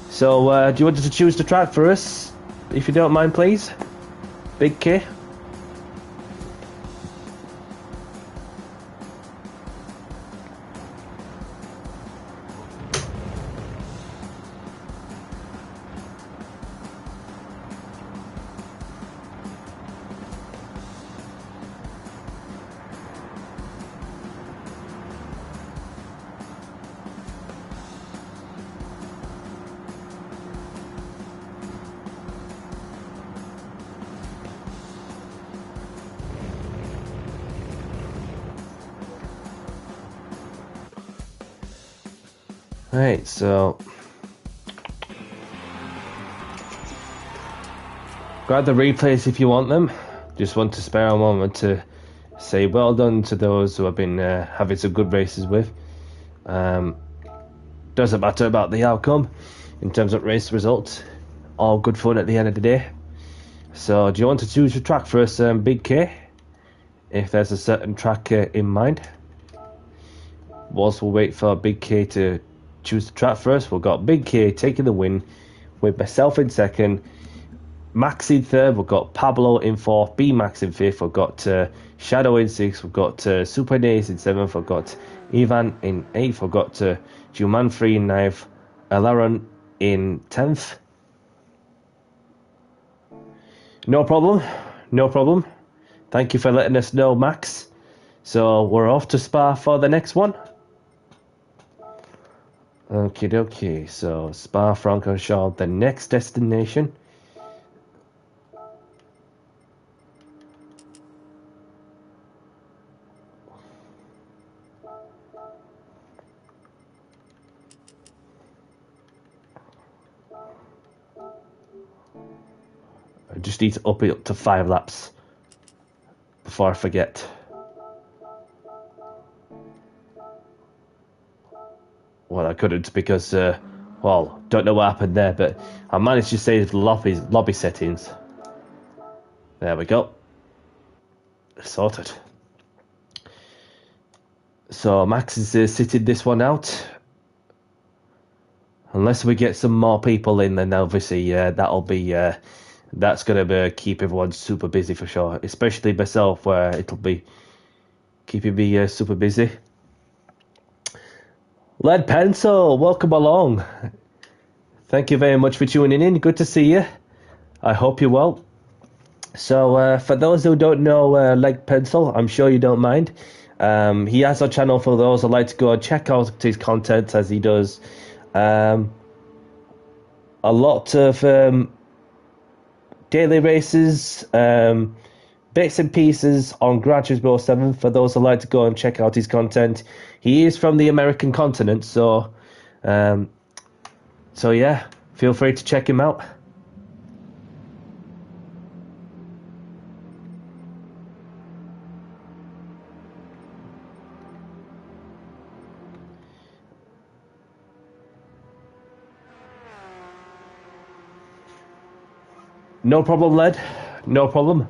So, do you want to choose the track for us, if you don't mind, please? Big K? Right, so grab the replays if you want them. Just want to spare a moment to say well done to those who have been having some good races with. Doesn't matter about the outcome in terms of race results. All good fun at the end of the day. So do you want to choose a track for us, Big K? If there's a certain track in mind. Whilst we'll wait for Big K to choose the track for us, we've got Big K taking the win with myself in second, Max in third, we've got Pablo in fourth, B Max in fifth, we've got Shadow in sixth, we've got Super Nace in seventh, we've got Ivan in eighth, we've got Jumanfree in ninth, Alaron in 10th. No problem, no problem. Thank you for letting us know, Max. So we're off to Spa for the next one. Okie dokie, so Spa-Francorchamps, the next destination. I just need to up it up to 5 laps before I forget. Well, I couldn't because, well, don't know what happened there, but I managed to save the lobby settings. There we go. Sorted. So Max is sitting this one out. Unless we get some more people in, then obviously that'll be that's gonna keep everyone super busy for sure. Especially myself, where it'll be keeping me super busy. Lead Pencil, welcome along. Thank you very much for tuning in. Good to see you. I hope you're well. So for those who don't know Lead Pencil, I'm sure you don't mind. He has a channel for those who like to go and check out his content, as he does a lot of daily races, bits and pieces on Gran Turismo 7 for those who like to go and check out his content. He is from the American continent, so yeah, feel free to check him out. No problem, Led. No problem.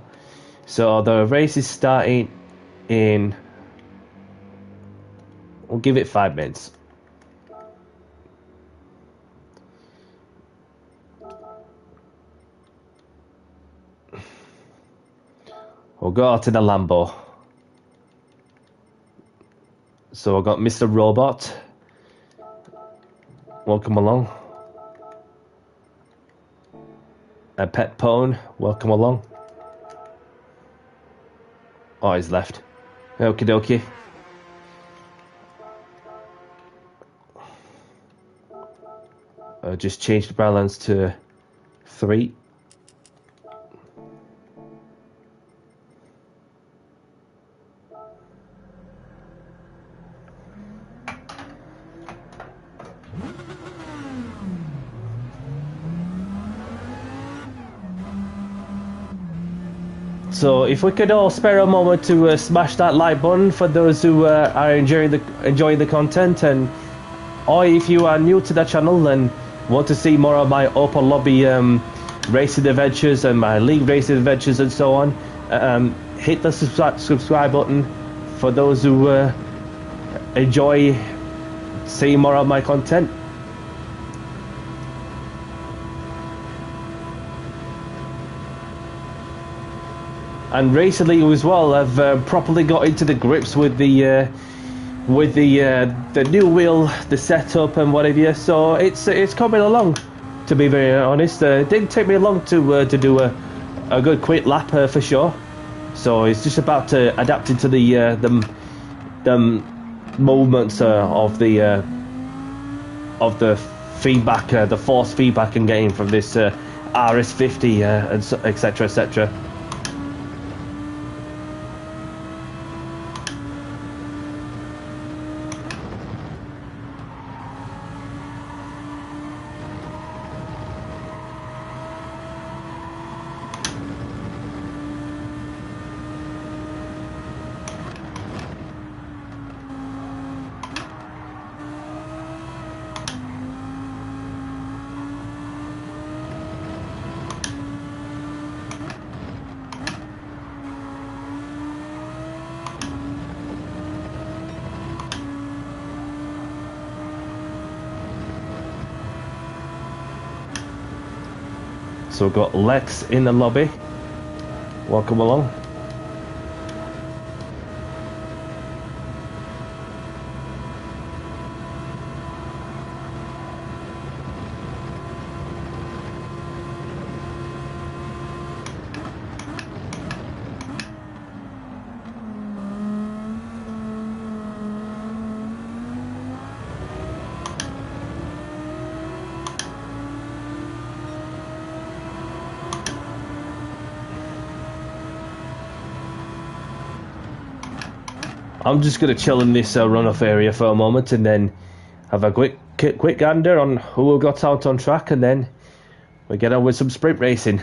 So the race is starting in... We'll give it 5 minutes. We'll go out to the Lambo. So I've got Mr. Robot. Welcome along. And Pet Pone, welcome along. Oh, he's left. Okie dokie. Just change the balance to 3. So if we could all spare a moment to smash that like button for those who are enjoying the content, and or if you are new to the channel and want to see more of my open lobby racing adventures and my league racing adventures and so on, hit the subscribe button for those who enjoy seeing more of my content. And recently as well, I've properly got into the grips with the new wheel, the setup and whatever. So it's coming along, to be very honest. It didn't take me long to do a good quick lap for sure. So it's just about adapting to the movements of the feedback, the force feedback I'm getting from this RS50 and etc. etc. So we've got Lex in the lobby. Welcome along. I'm just going to chill in this runoff area for a moment and then have a quick gander on who got out on track, and then we get on with some sprint racing.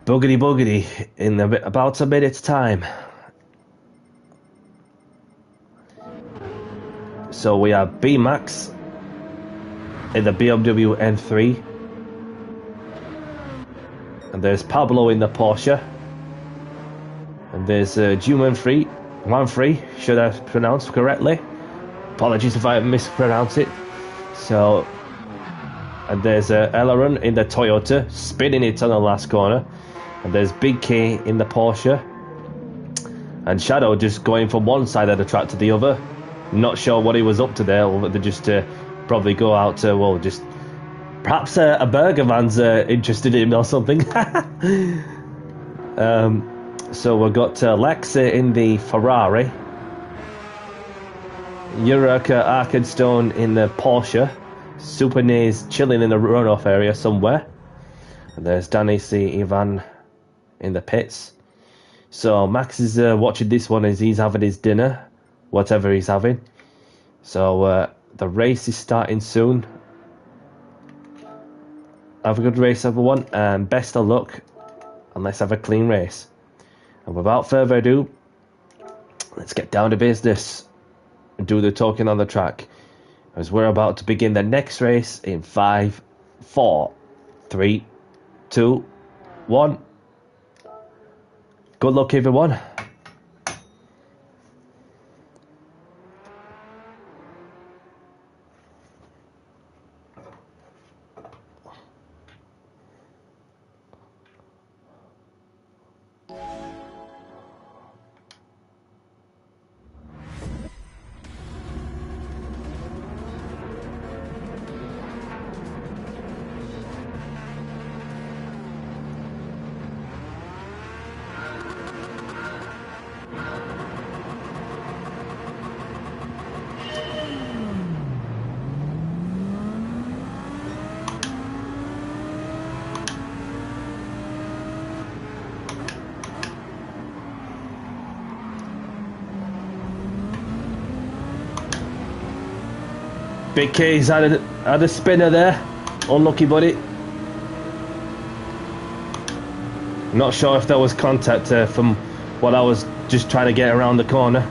Boogity boogity in about a minute's time. So we have B-Max in the BMW M3, and there's Pablo in the Porsche, and there's Manfrey, should I pronounce correctly? Apologies if I mispronounce it. So, and there's Elleron in the Toyota, spinning it on the last corner. And there's Big K in the Porsche. And Shadow just going from one side of the track to the other. Not sure what he was up to there, or whether just probably go out to, well, just perhaps a burger man's interested in him or something. So we've got Lex in the Ferrari. Uraka Arkenstone in the Porsche. Super Naze chilling in the runoff area somewhere. And there's Danny C. Ivan in the pits. So Max is watching this one as he's having his dinner, whatever he's having. So the race is starting soon. Have a good race, everyone, and best of luck, and let's have a clean race. And without further ado, let's get down to business and do the talking on the track, as we're about to begin the next race in 5, 4, 3, 2, 1. Good luck, everyone. Big K's had a spinner there. Unlucky, buddy. Not sure if there was contact from what I was just trying to get around the corner.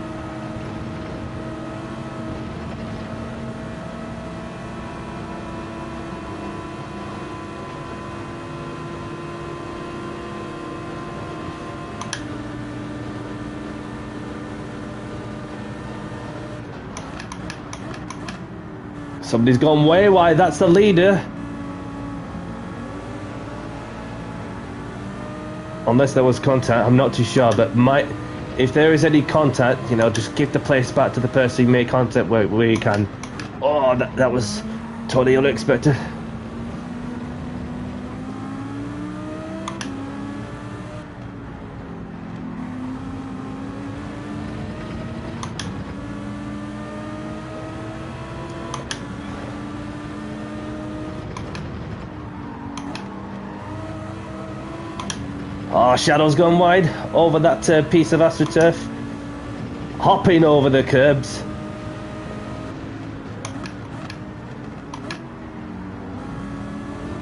Somebody's gone way wide. That's the leader. Unless there was contact, I'm not too sure. But if there is any contact, you know, just give the place back to the person you made contact where you can. Oh, that was totally unexpected. Oh, Shadow's gone wide over that piece of AstroTurf. Hopping over the curbs.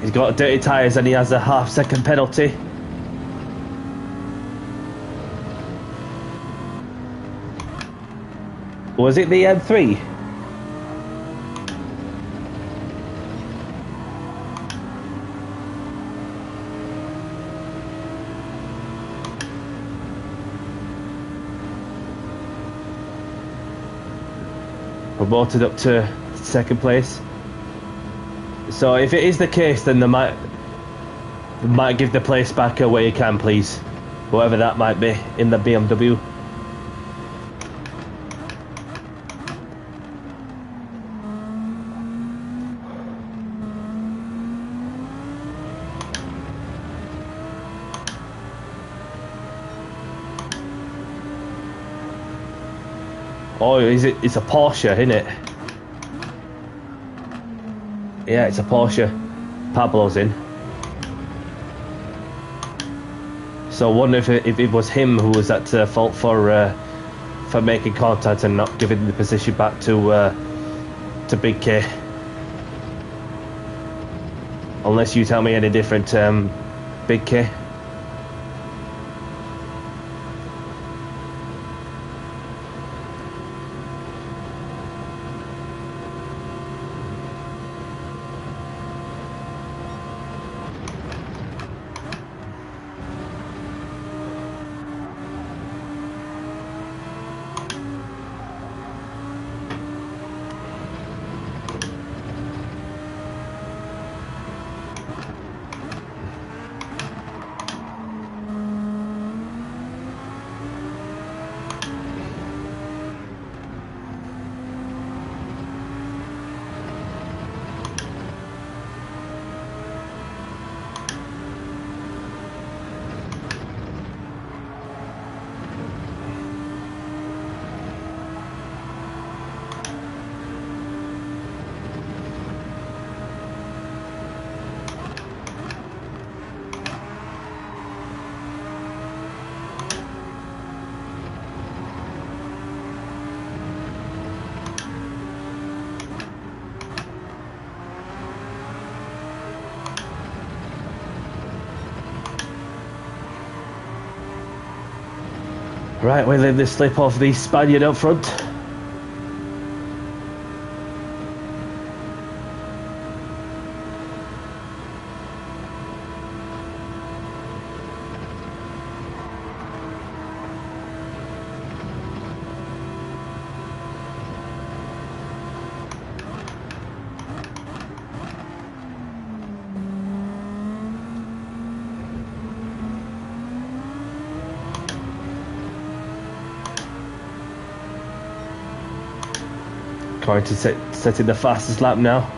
He's got dirty tyres and he has a half-second penalty. Was it the M3? Promoted up to second place. So if it is the case, then they might give the place back where you can, please. Whatever that might be in the BMW. Oh, it's a Porsche, isn't it? Yeah, it's a Porsche. Pablo's in. So I wonder if it was him who was at fault for making contact and not giving the position back to Big K. Unless you tell me any different, Big K. Right, we let this slip off the Spaniard up front. Trying to set in the fastest lap now.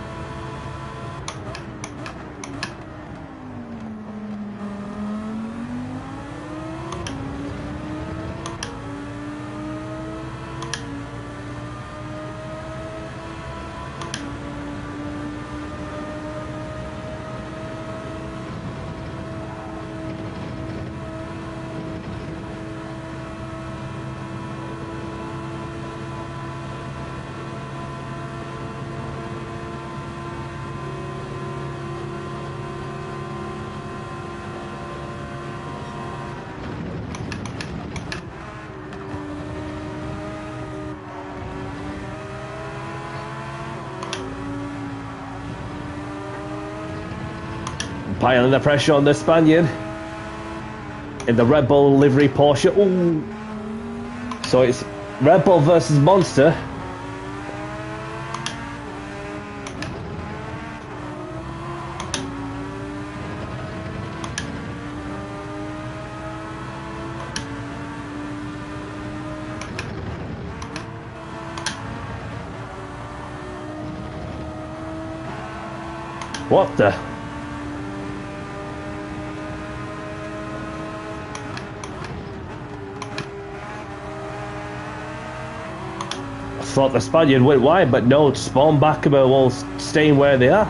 Piling the pressure on the Spaniard in the Red Bull livery Porsche. Ooh. So it's Red Bull versus Monster. What the? I thought the Spaniard went wide, but no, spawn back about all staying where they are.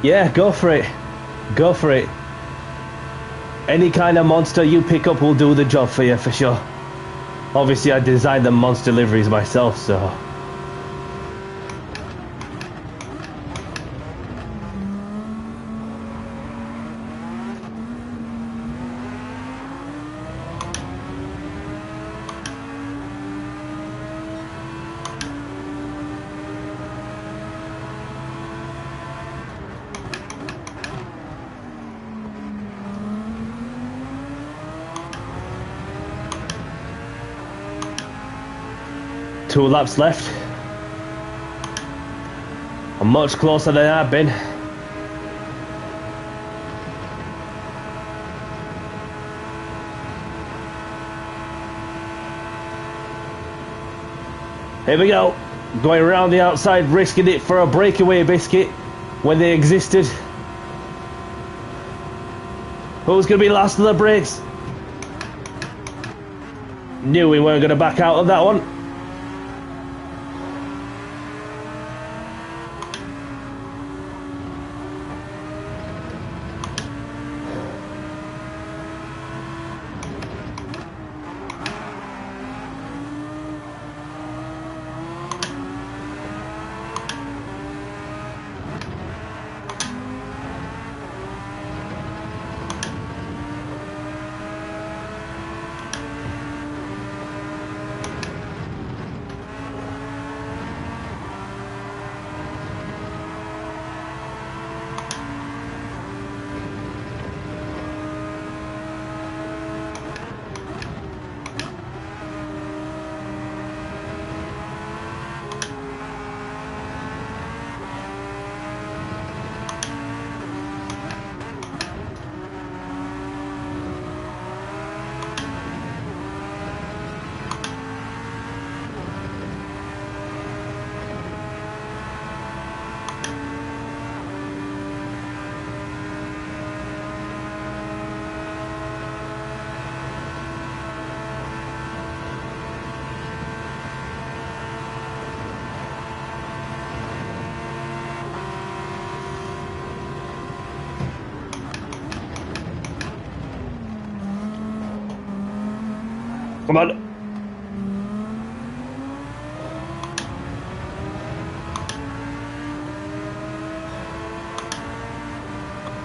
Yeah, go for it. Go for it. Any kind of monster you pick up will do the job for you, for sure. Obviously, I designed the monster liveries myself, so... Two laps left. I'm much closer than I've been. Here we go. Going around the outside, risking it for a breakaway biscuit when they existed. Who's going to be last of the brakes? Knew we weren't going to back out of that one. Come on.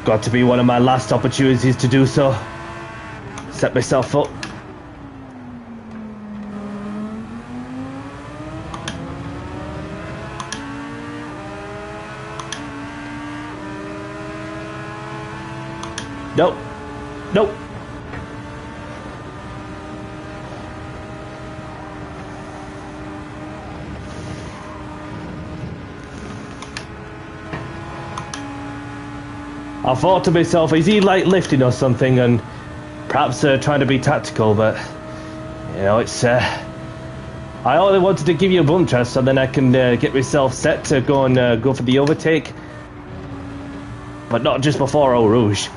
Got to be one of my last opportunities to do so. Set myself up. Nope. Nope. I thought to myself, is he like lifting or something, and perhaps trying to be tactical, but you know, it's I only wanted to give you a bump chance so then I can get myself set to go and go for the overtake, but not just before Eau Rouge.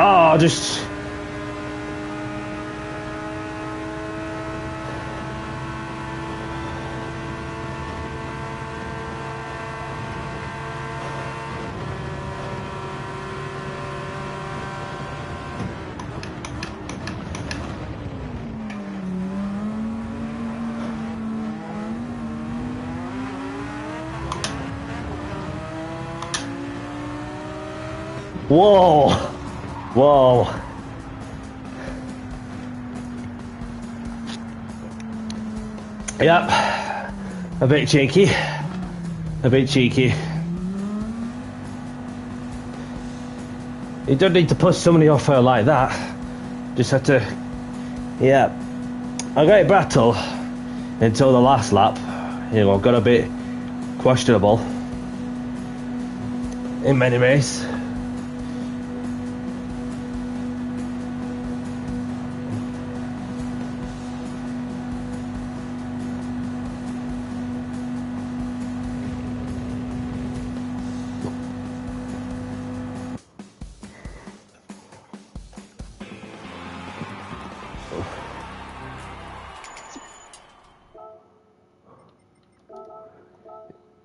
Oh, just... Whoa! Whoa! Yep. A bit cheeky. A bit cheeky. You don't need to push somebody off her like that. Just have to... Yeah. I got it battle until the last lap. You know, got a bit questionable in many ways.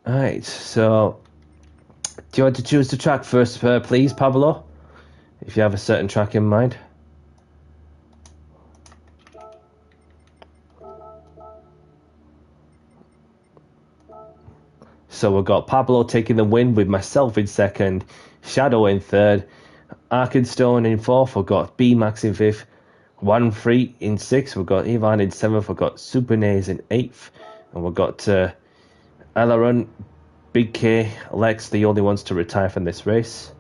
Alright, so do you want to choose the track first, please, Pablo? If you have a certain track in mind. So we've got Pablo taking the win with myself in second, Shadow in third, Arkenstone in fourth, we've got B-Max in fifth, 1-3 in sixth, we've got Ivan in seventh, we've got Super Nays in eighth, and we've got Alaron, Big K, Lex, the only ones to retire from this race.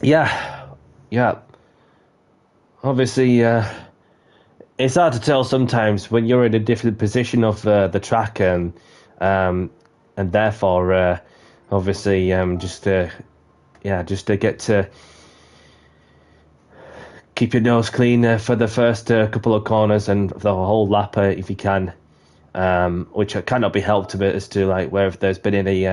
Yeah. Obviously, it's hard to tell sometimes when you're in a different position of the track, and therefore, obviously, just to get to keep your nose clean for the first couple of corners and the whole lap if you can, which cannot be helped a bit as to like where if there's been any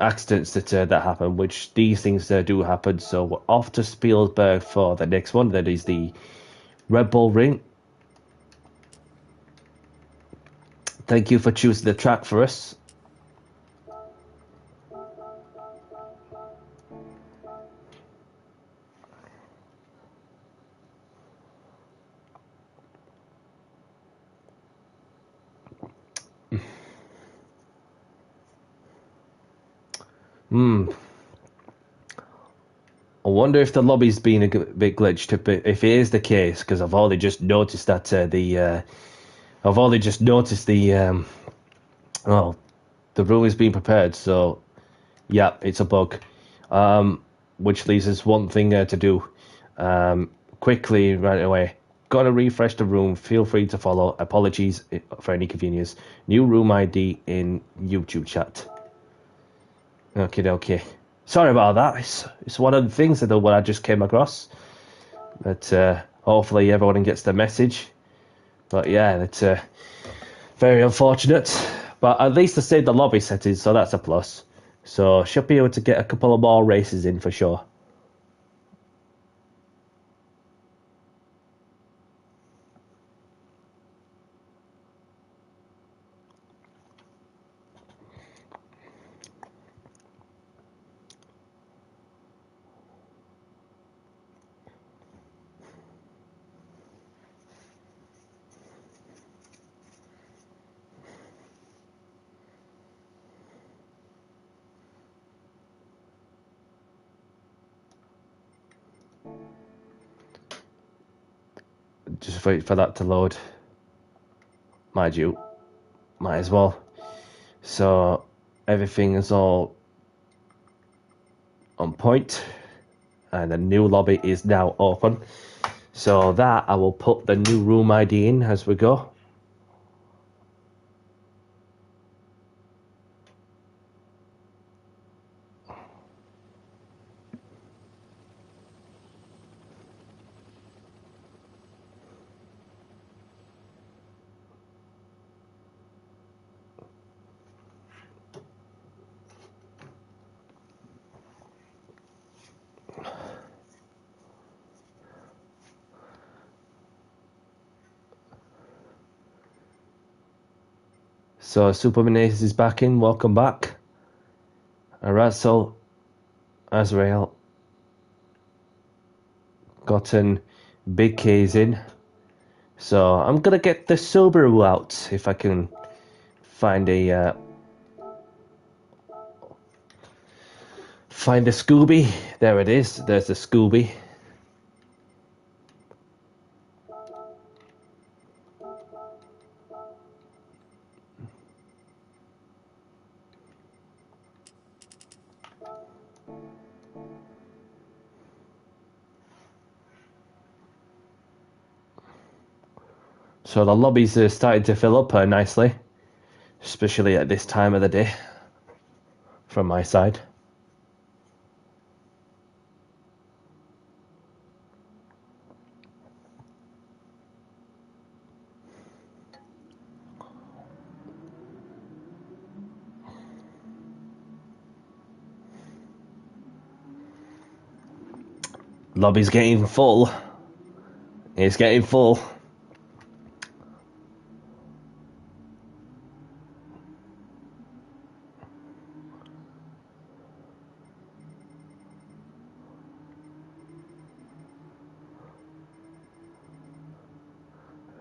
accidents that happen, which these things do happen. So we're off to Spielberg for the next one. That is the Red Bull Ring. Thank you for choosing the track for us. I wonder if the lobby's been a bit glitched. If it is the case, because I've only just noticed that the room is being prepared. So yeah, it's a bug. Which leaves us one thing to do. Quickly, right away. Gotta refresh the room. Feel free to follow. Apologies for any convenience. New room ID in YouTube chat. Okay. Sorry about that. It's one of the things that I just came across. But hopefully everyone gets the message. But yeah, it's very unfortunate. But at least I saved the lobby settings, so that's a plus. So should be able to get a couple of more races in for sure. Just wait for that to load. Might as well. So everything is all on point, and the new lobby is now open. So that I will put the new room ID in as we go. So Superman Ace is back in. Welcome back. Russell, Azrael, gotten Big K's in. So I'm gonna get the Subaru out if I can find a Scooby. There it is. There's the Scooby. So the lobbies are starting to fill up nicely, especially at this time of the day, from my side. Lobby's getting full. It's getting full.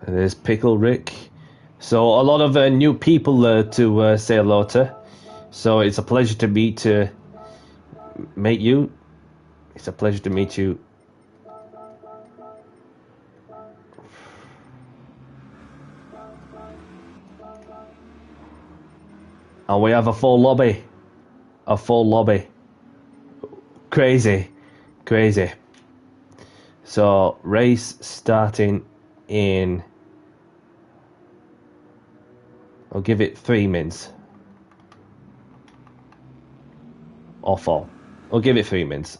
There's Pickle Rick. So a lot of new people to say hello to. So it's a pleasure to meet you. It's a pleasure to meet you. And we have a full lobby. A full lobby. Crazy. Crazy. So race starting in... I'll give it 3 minutes. Or 4. I'll give it 3 minutes.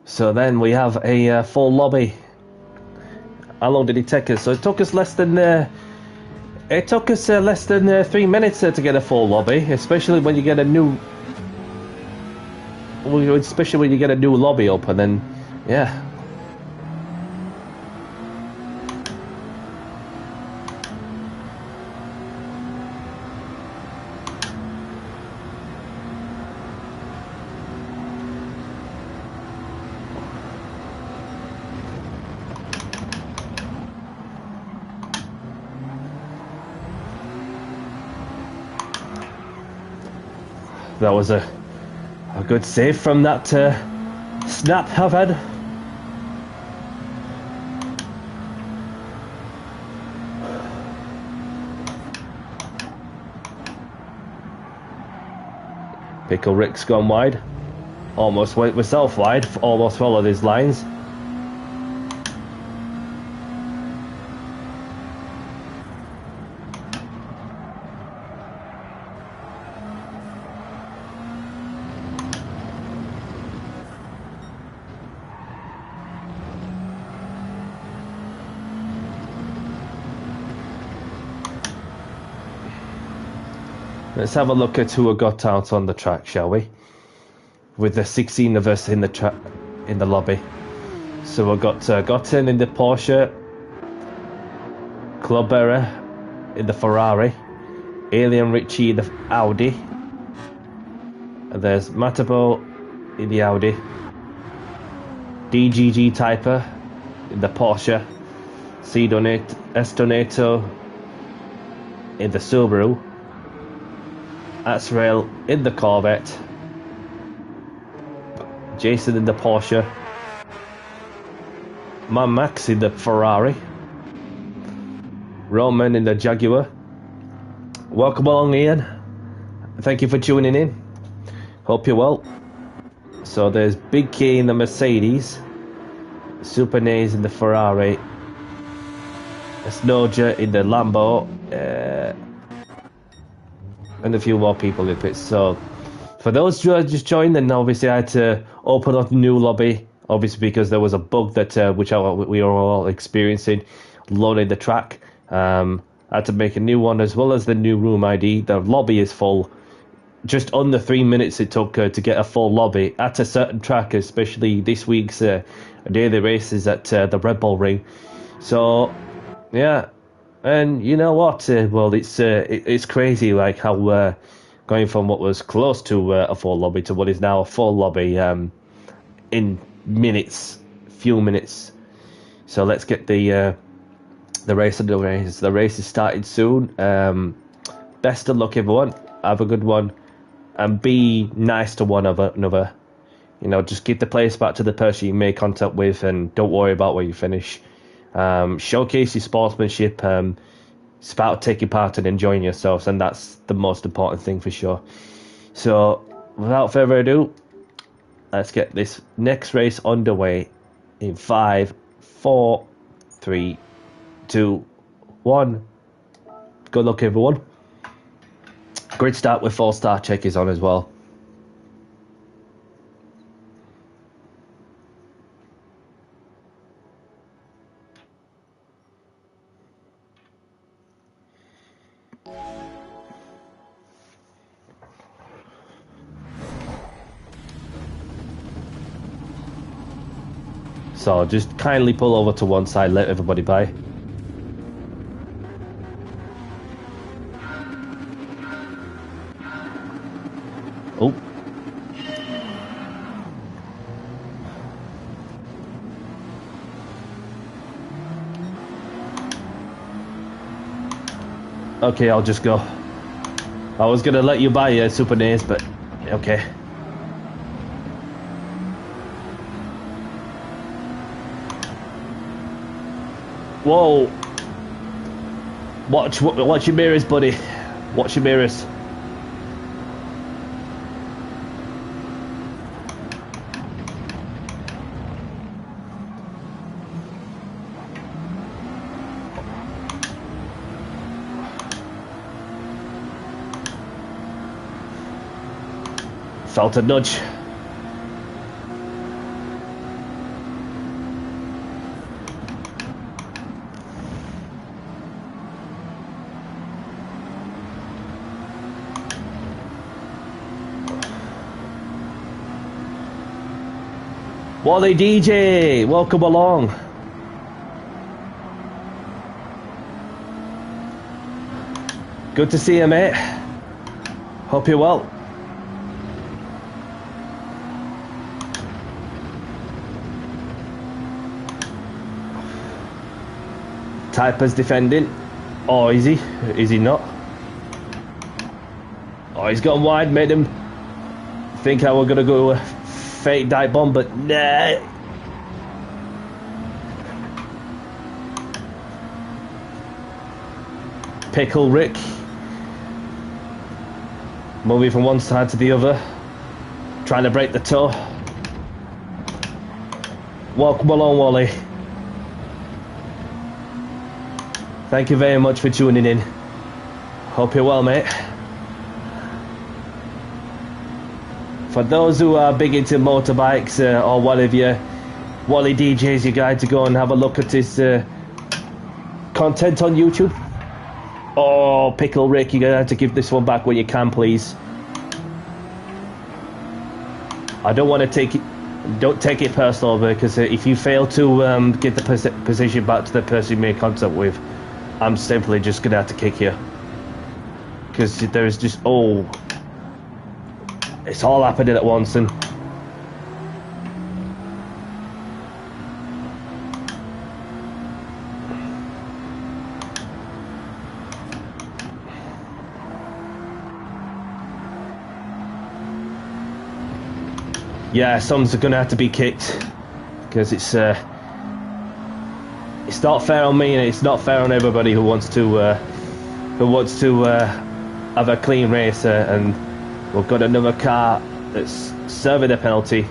So then we have a full lobby. How long did it take us? So it took us less than... less than 3 minutes to get a full lobby, especially when you get a new... Especially when you get a new lobby up, and then, yeah. That was a good save from that snap I've had. Pickle Rick's gone wide. Almost went myself wide. Almost followed his lines. Let's have a look at who got out on the track, shall we? With the 16 of us in the lobby. So we've got Gotten in the Porsche, Clubberra in the Ferrari, Alien Richie in the Audi, and there's Matabo in the Audi, DGG Typer in the Porsche, S Donato in the Subaru, Azrael in the Corvette, Jason in the Porsche, Man Max in the Ferrari, Roman in the Jaguar. Welcome along, Ian. Thank you for tuning in. Hope you're well. So there's Big K in the Mercedes, Super Nays in the Ferrari, Snoja in the Lambo, and a few more people in pits. So for those who just joined, then obviously I had to open up a new lobby, obviously because there was a bug that we were all experiencing loading the track. I had to make a new one as well as the new room ID. The lobby is full. Just under 3 minutes it took to get a full lobby at a certain track, especially this week's daily races at the Red Bull Ring. So, yeah. And you know what? Well, it's crazy, like how going from what was close to a full lobby to what is now a full lobby in minutes, few minutes. So let's get the race underway. The race is starting soon. Best of luck, everyone. Have a good one, and be nice to one another. You know, just give the place back to the person you make contact with, and don't worry about where you finish. Showcase your sportsmanship. It's about taking part and enjoying yourselves, and that's the most important thing for sure. So, without further ado, let's get this next race underway in 5, 4, 3, 2, 1. Good luck, everyone. Grid start with 4-star check is on as well. So just kindly pull over to one side, let everybody by. Oh. Okay, I'll just go. I was gonna let you buy Super Nays, but okay. Whoa! Watch your mirrors, buddy. Watch your mirrors. Felt a nudge. Wally DJ, welcome along. Good to see you, mate. Hope you're well. Typer's defending. Oh, is he? Is he not? Oh, he's gone wide, made him think I were going to go a fake dive bomb, but nah. Pickle Rick. Moving from one side to the other. Trying to break the toe. Welcome along, Wally. Thank you very much for tuning in. Hope you're well, mate. For those who are big into motorbikes or what have you, Wally DJ is your guide to go and have a look at his content on YouTube. Oh, Pickle Rick, you're going to have to give this one back when you can, please. I don't want to take it... Don't take it personal, because if you fail to get the position back to the person you made contact with, I'm simply just going to have to kick you. Because there is just... Oh... It's all happening at once, and... Yeah, someone's going to have to be kicked. Because it's not fair on me, and it's not fair on everybody who wants to have a clean race, and we've got another car that's serving a penalty.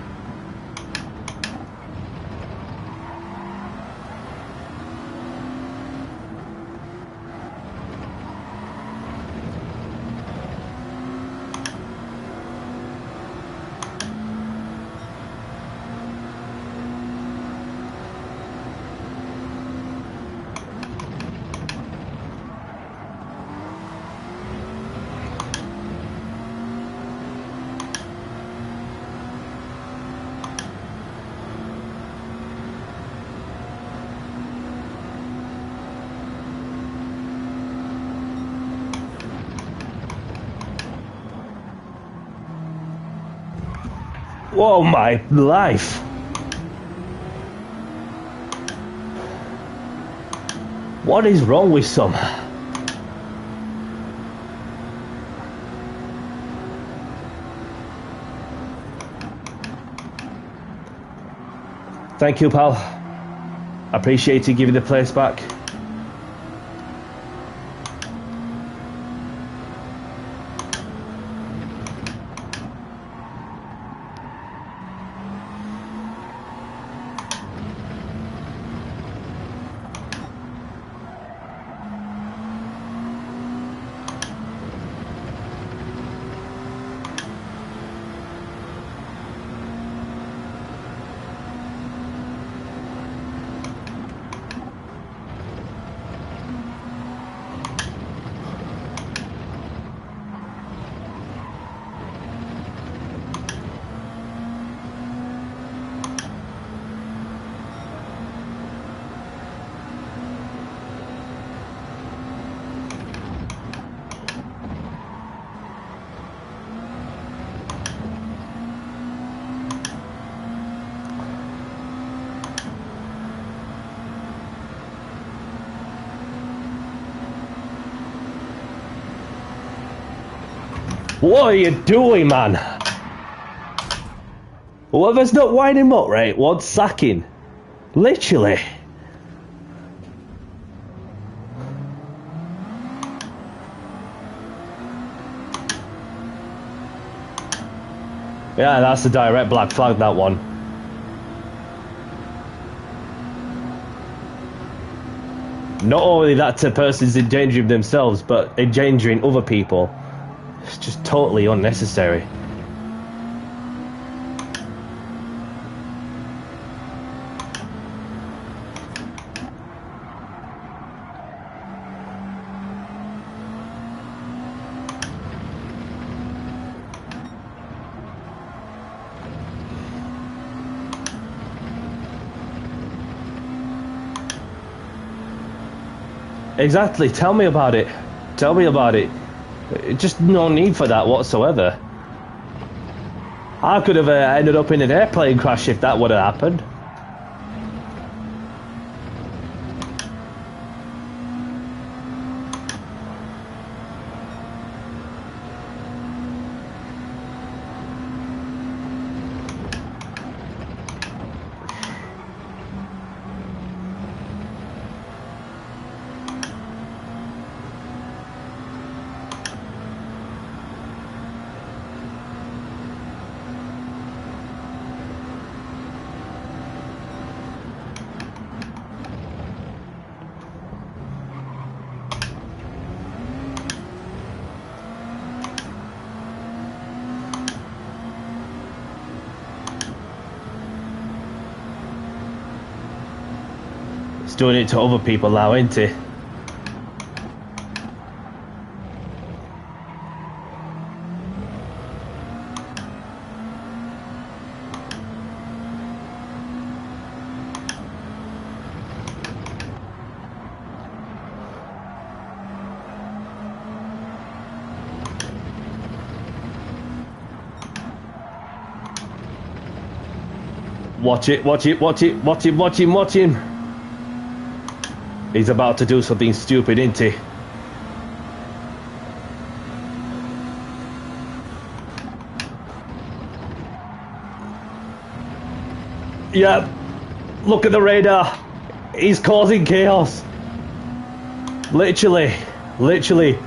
Oh my life. What is wrong with some? Thank you, pal. Appreciate you giving the place back. What are you doing, man? Whoever's not winding up, right, wants sacking. Literally. Yeah, that's a direct black flag, that one. Not only that a person's endangering themselves, but endangering other people. It's just totally unnecessary. Exactly, tell me about it. Tell me about it. Just no need for that whatsoever. I could have ended up in an airplane crash if that would have happened. Doing it to other people now, ain't he? Watch it, watch it, watch it, watch him, watch him, watch him. He's about to do something stupid, isn't he? Yeah, look at the radar. He's causing chaos. Literally, literally.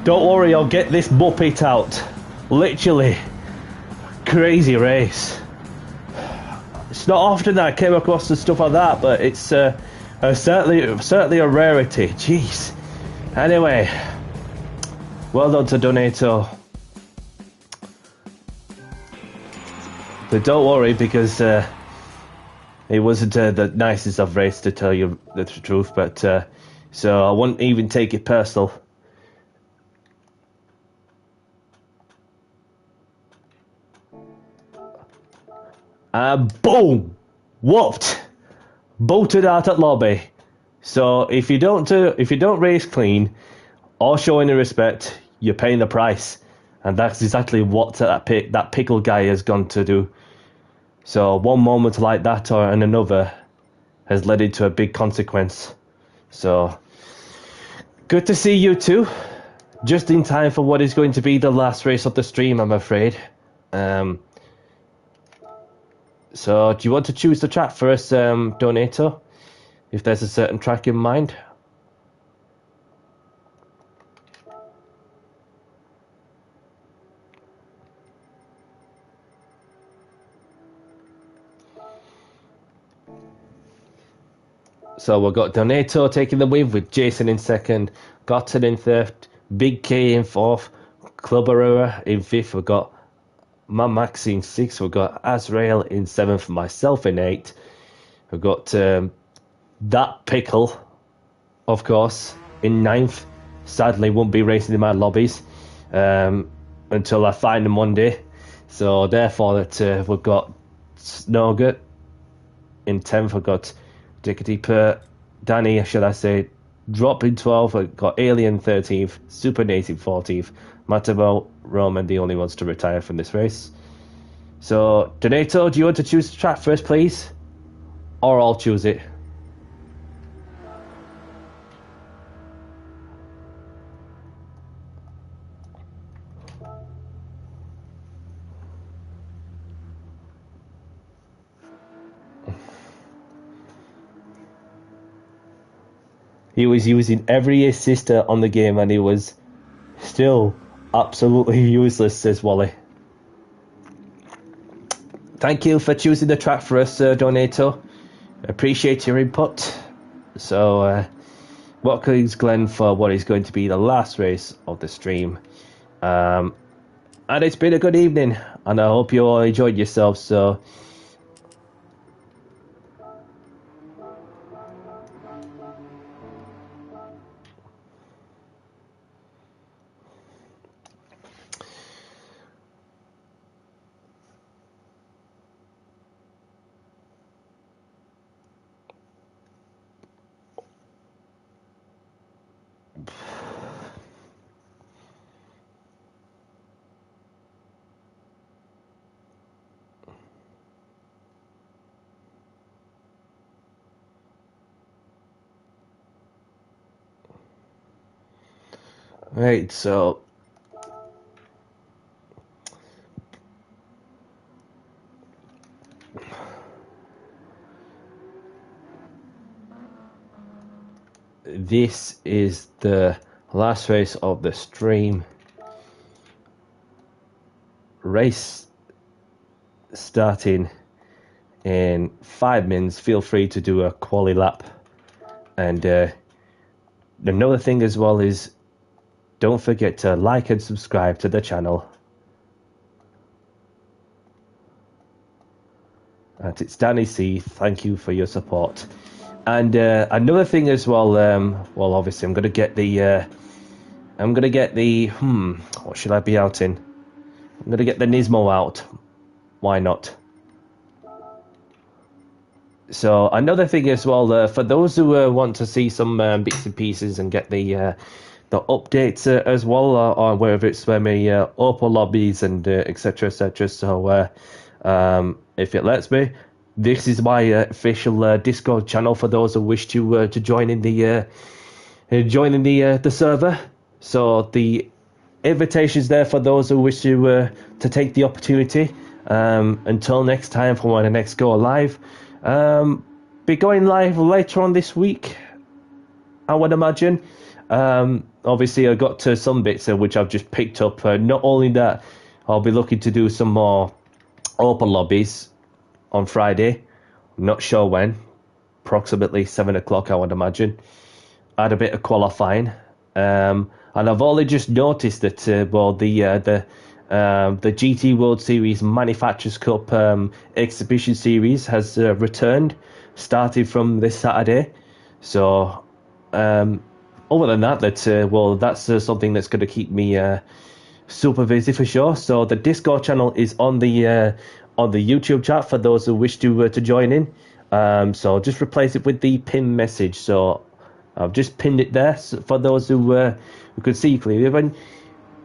Don't worry, I'll get this muppet out. Literally. Crazy race. It's not often that I came across the stuff like that, but it's certainly a rarity. Jeez. Anyway, well done to Donato. But don't worry, because it wasn't the nicest of race, to tell you the truth. But so I wouldn't even take it personal. Boom, whooped, bolted out at lobby. So if you don't race clean or show any respect, you're paying the price. and that's exactly what that pickle guy has gone to do. So one moment like that or another has led into a big consequence. So good to see you two, just in time for what is going to be the last race of the stream, I'm afraid. So do you want to choose the track first, Donator? If there's a certain track in mind. So we've got Donato taking the win with Jason in second, Gotten in third, Big K in fourth, Clubberera in fifth. We've got Max in sixth. We've got Azrael in seventh, myself in eighth. We've got that pickle, of course, in ninth. Sadly, won't be racing in my lobbies until I find him one day. So therefore, that we've got Snogut in 10th. We've got Dickety Danny, should I say, drop in 12th. We've got Alien 13th, Super Native 14th, Matabo, Roman, the only ones to retire from this race. So, Donato, do you want to choose the track first, please? Or I'll choose it. He was using every assister on the game and he was still absolutely useless, says Wally. Thank you for choosing the track for us, Donato. Appreciate your input. So, welcome Glenn for what is going to be the last race of the stream. And it's been a good evening, and I hope you all enjoyed yourselves. So, right, so this is the last race of the stream. Race starting in 5 minutes. Feel free to do a quali lap. And another thing as well is don't forget to like and subscribe to the channel. And it's Danny C. Thank you for your support. And another thing as well. Well, obviously, I'm gonna get the. What should I be out in? I'm gonna get the Nismo out. Why not? So another thing as well. For those who want to see some bits and pieces and get the updates as well, or whether it's for me Opal lobbies and etc. etc. So if it lets me, this is my official Discord channel for those who wish to join in the server. So the invitation's there for those who wish to take the opportunity. Until next time, for when I next go live, be going live later on this week, I would imagine. Obviously, I got to some bits which I've just picked up. Not only that, I'll be looking to do some more open lobbies on Friday. I'm not sure when. Approximately 7 o'clock, I would imagine. I had a bit of qualifying. And I've only just noticed that the GT World Series Manufacturers Cup Exhibition Series has returned, starting from this Saturday. So, other than that, that's something that's going to keep me super busy for sure. So the Discord channel is on the YouTube chat for those who wish to join in. So just replace it with the pin message. So I've just pinned it there for those who could see clearly.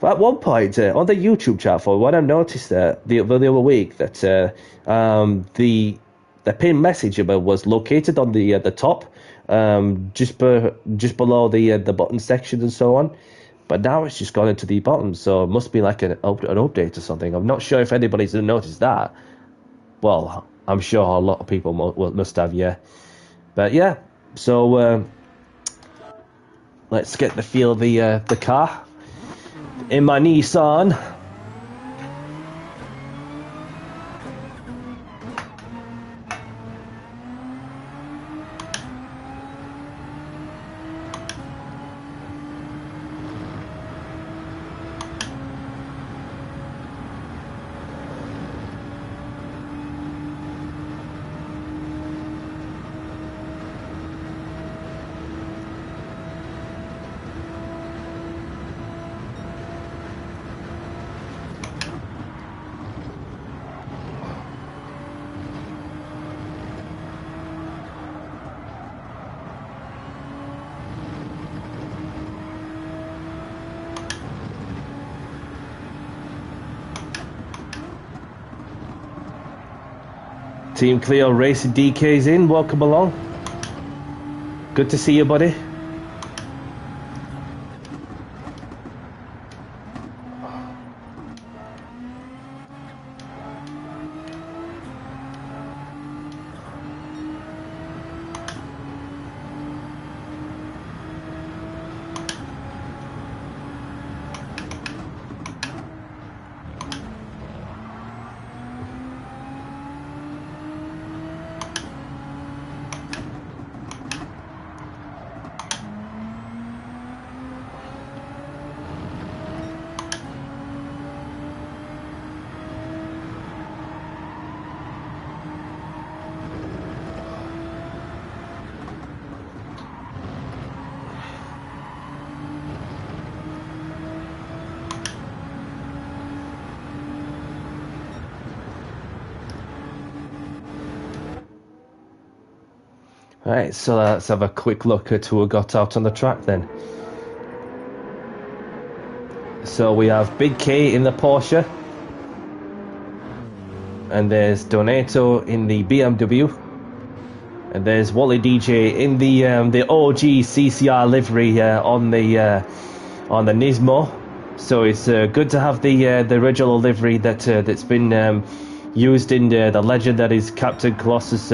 At one point on the YouTube chat for what I've noticed the other week that the pinned message was located on the top, just below the button section and so on. But now it's just gone into the bottom, so it must be like an update or something. I'm not sure if anybody's noticed that. Well, I'm sure a lot of people must have, yeah. But yeah, so let's get the feel of the car. In my Nissan. Team Cleo Racing DK's in. Welcome along. Good to see you, buddy. Right, so let's have a quick look at who got out on the track then. So we have Big K in the Porsche. And there's Donato in the BMW. And there's Wally DJ in the OG CCR livery on the Nismo. So it's good to have the original livery that's been used in the legend that is Captain Colossus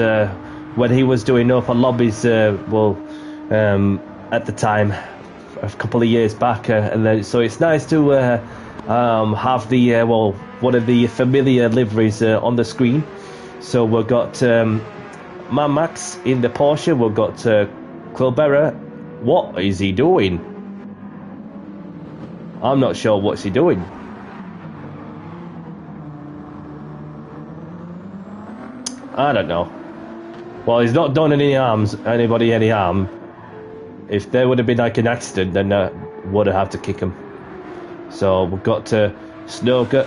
when he was doing open lobbies. At the time, a couple of years back, and then so it's nice to have the one of the familiar liveries on the screen. So we've got Man Max in the Porsche. We've got Quilbera. What is he doing? I'm not sure what's he doing. I don't know. Well, he's not done anybody any harm. If there would have been like an accident, then would have had to kick him. So we've got Snowjet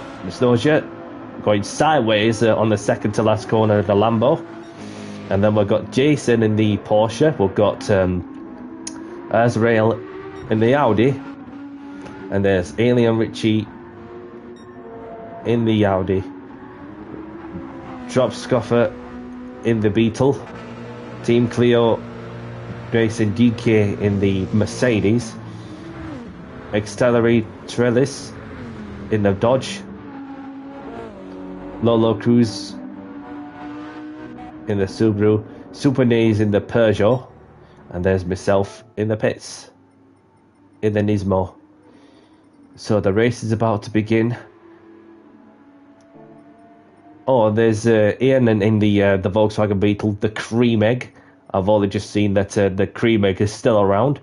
going sideways on the second to last corner of the Lambo. And then we've got Jason in the Porsche. We've got Azrael in the Audi. And there's Alien Richie in the Audi. Drop Scoffer in the Beetle. Team Cleo Racing DK in the Mercedes. Accelerate Trellis in the Dodge. Lolo Cruz in the Subaru. Super Naze in the Peugeot. And there's myself in the pits in the Nismo. So the race is about to begin. Oh, there's Ian in the Volkswagen Beetle, the Cream Egg. I've only just seen that the Cream Egg is still around.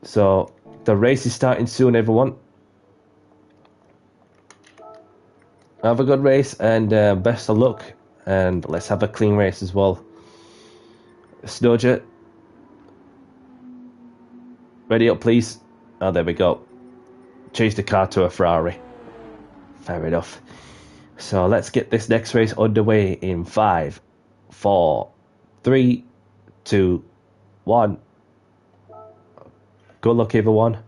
So the race is starting soon, everyone. Have a good race and best of luck. And let's have a clean race as well. Snowjet. Ready up, please. Oh, there we go. Change the car to a Ferrari. Fair enough. So let's get this next race underway in 5, 4, 3, 2, 1. Good luck, everyone.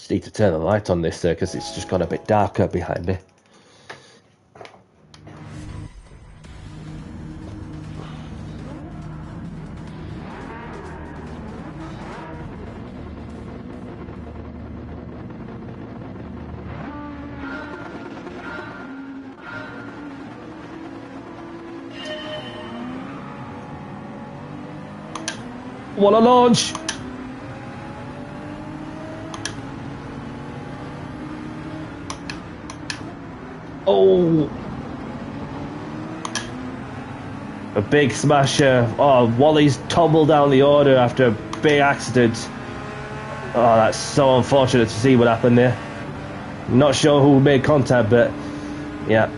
Just need to turn the light on this because it's just got a bit darker behind me. What a launch! Oh! A big smasher. Oh, Wally's tumbled down the order after a big accident. Oh, that's so unfortunate to see what happened there. Not sure who made contact, but yeah.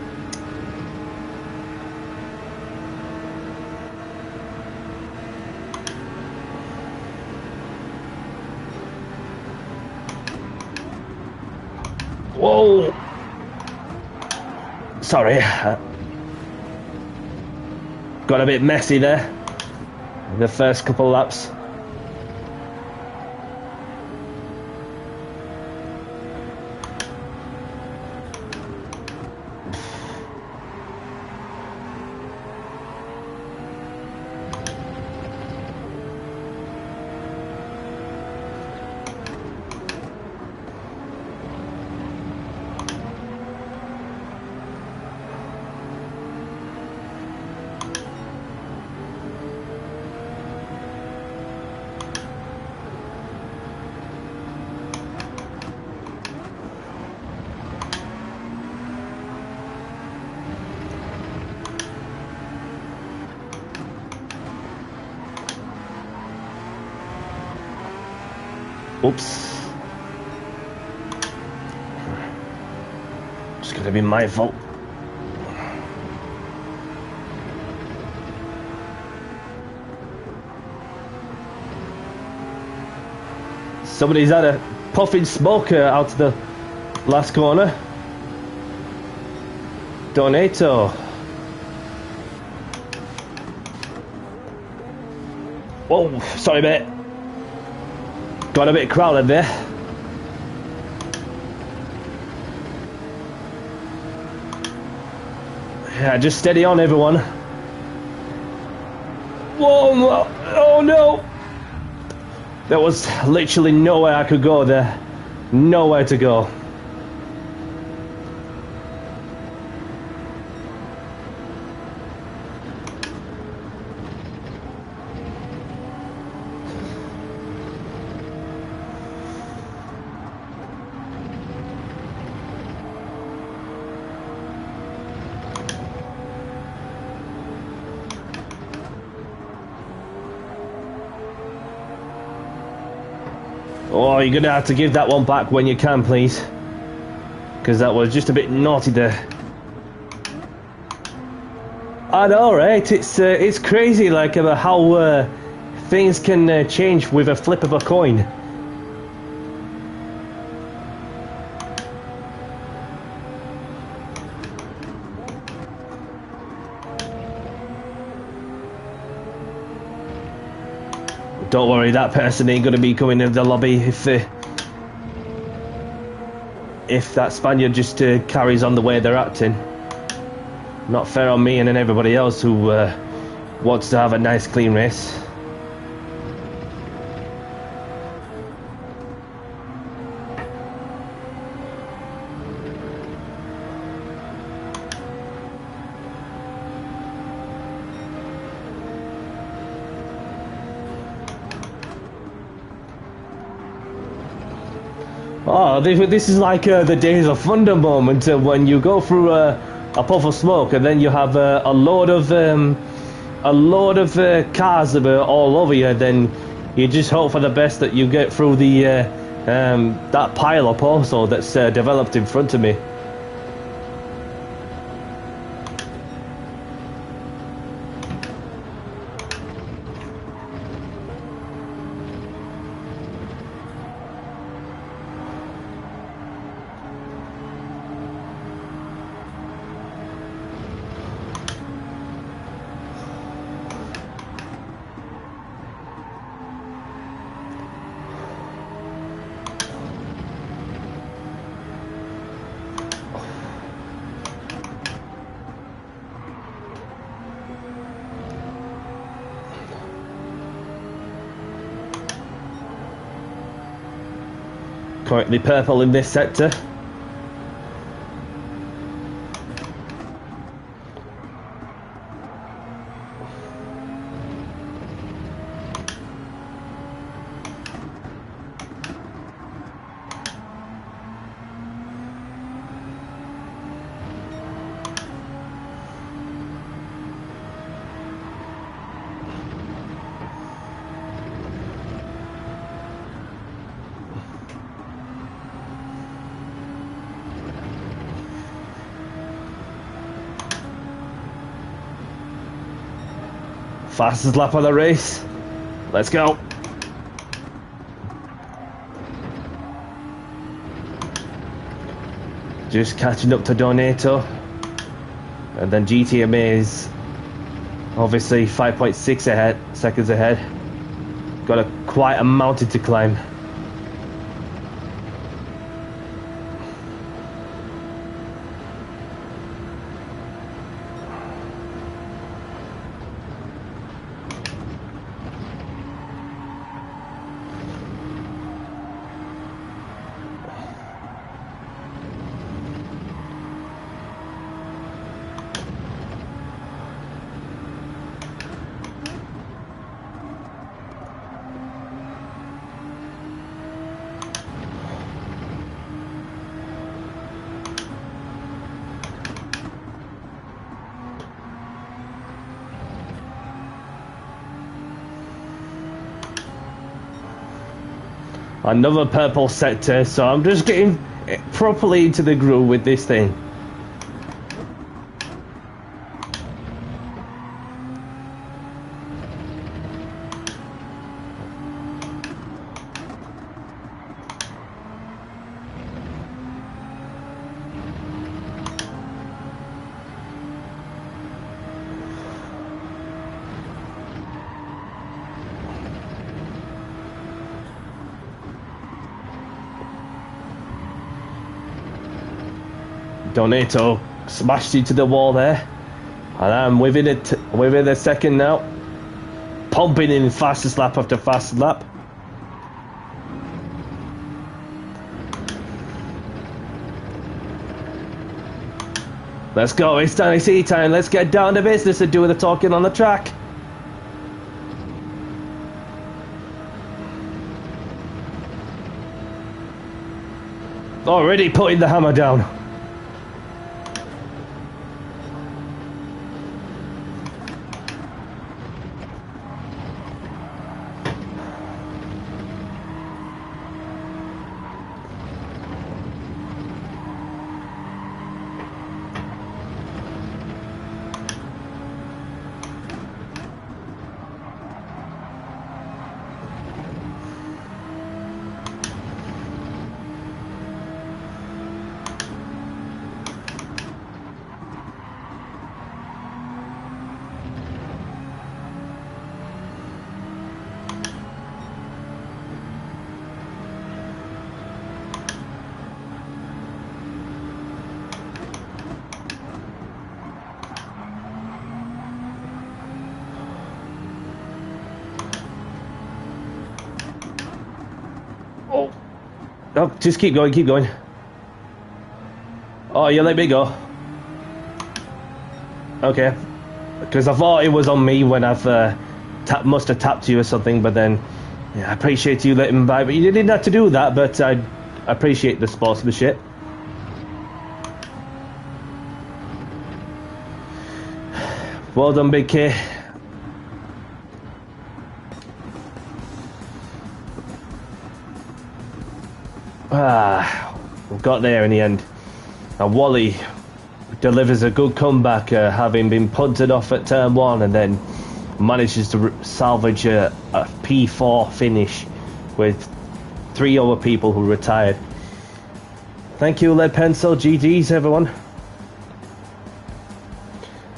Whoa! Sorry. Got a bit messy there. The first couple of laps. Oops. It's gonna be my fault. Somebody's had a puffing smoker out of the last corner. Donato. Whoa, sorry mate. Got a bit crowded there. Yeah, just steady on everyone. Whoa, oh no! There was literally nowhere I could go there. Nowhere to go. Oh, you're gonna have to give that one back when you can, please, because that was just a bit naughty there. I know, right? It's crazy, like about how things can change with a flip of a coin. Don't worry, that person ain't going to be coming in the lobby if that Spaniard just carries on the way they're acting. Not fair on me and then everybody else who wants to have a nice clean race. Oh, this is like the Days of Thunder moment when you go through a puff of smoke and then you have a load of cars that are all over you. Then you just hope for the best that you get through the that pile up also that's developed in front of me. Currently purple in this sector. Fastest lap of the race. Let's go. Just catching up to Donato. And then GTMA is obviously 5.6 seconds ahead. Got quite a mountain to climb. Another purple sector, so I'm just getting properly into the groove with this thing. Donato smashed into the wall there, and I'm within a second now, pumping in fastest lap after fastest lap. Let's go, it's Danny C time. Let's get down to business and do the talking on the track. Already putting the hammer down. Oh, just keep going, keep going. Oh, you let me go. Okay. Because I thought it was on me when I've must have tapped you or something, but then yeah, I appreciate you letting me by. But you didn't have to do that, but I appreciate the sportsmanship. Well done, Big K. We got there in the end. And Wally delivers a good comeback, having been punted off at turn 1, and then manages to salvage a P4 finish with 3 other people who retired. Thank you, Lead Pencil, GG's everyone.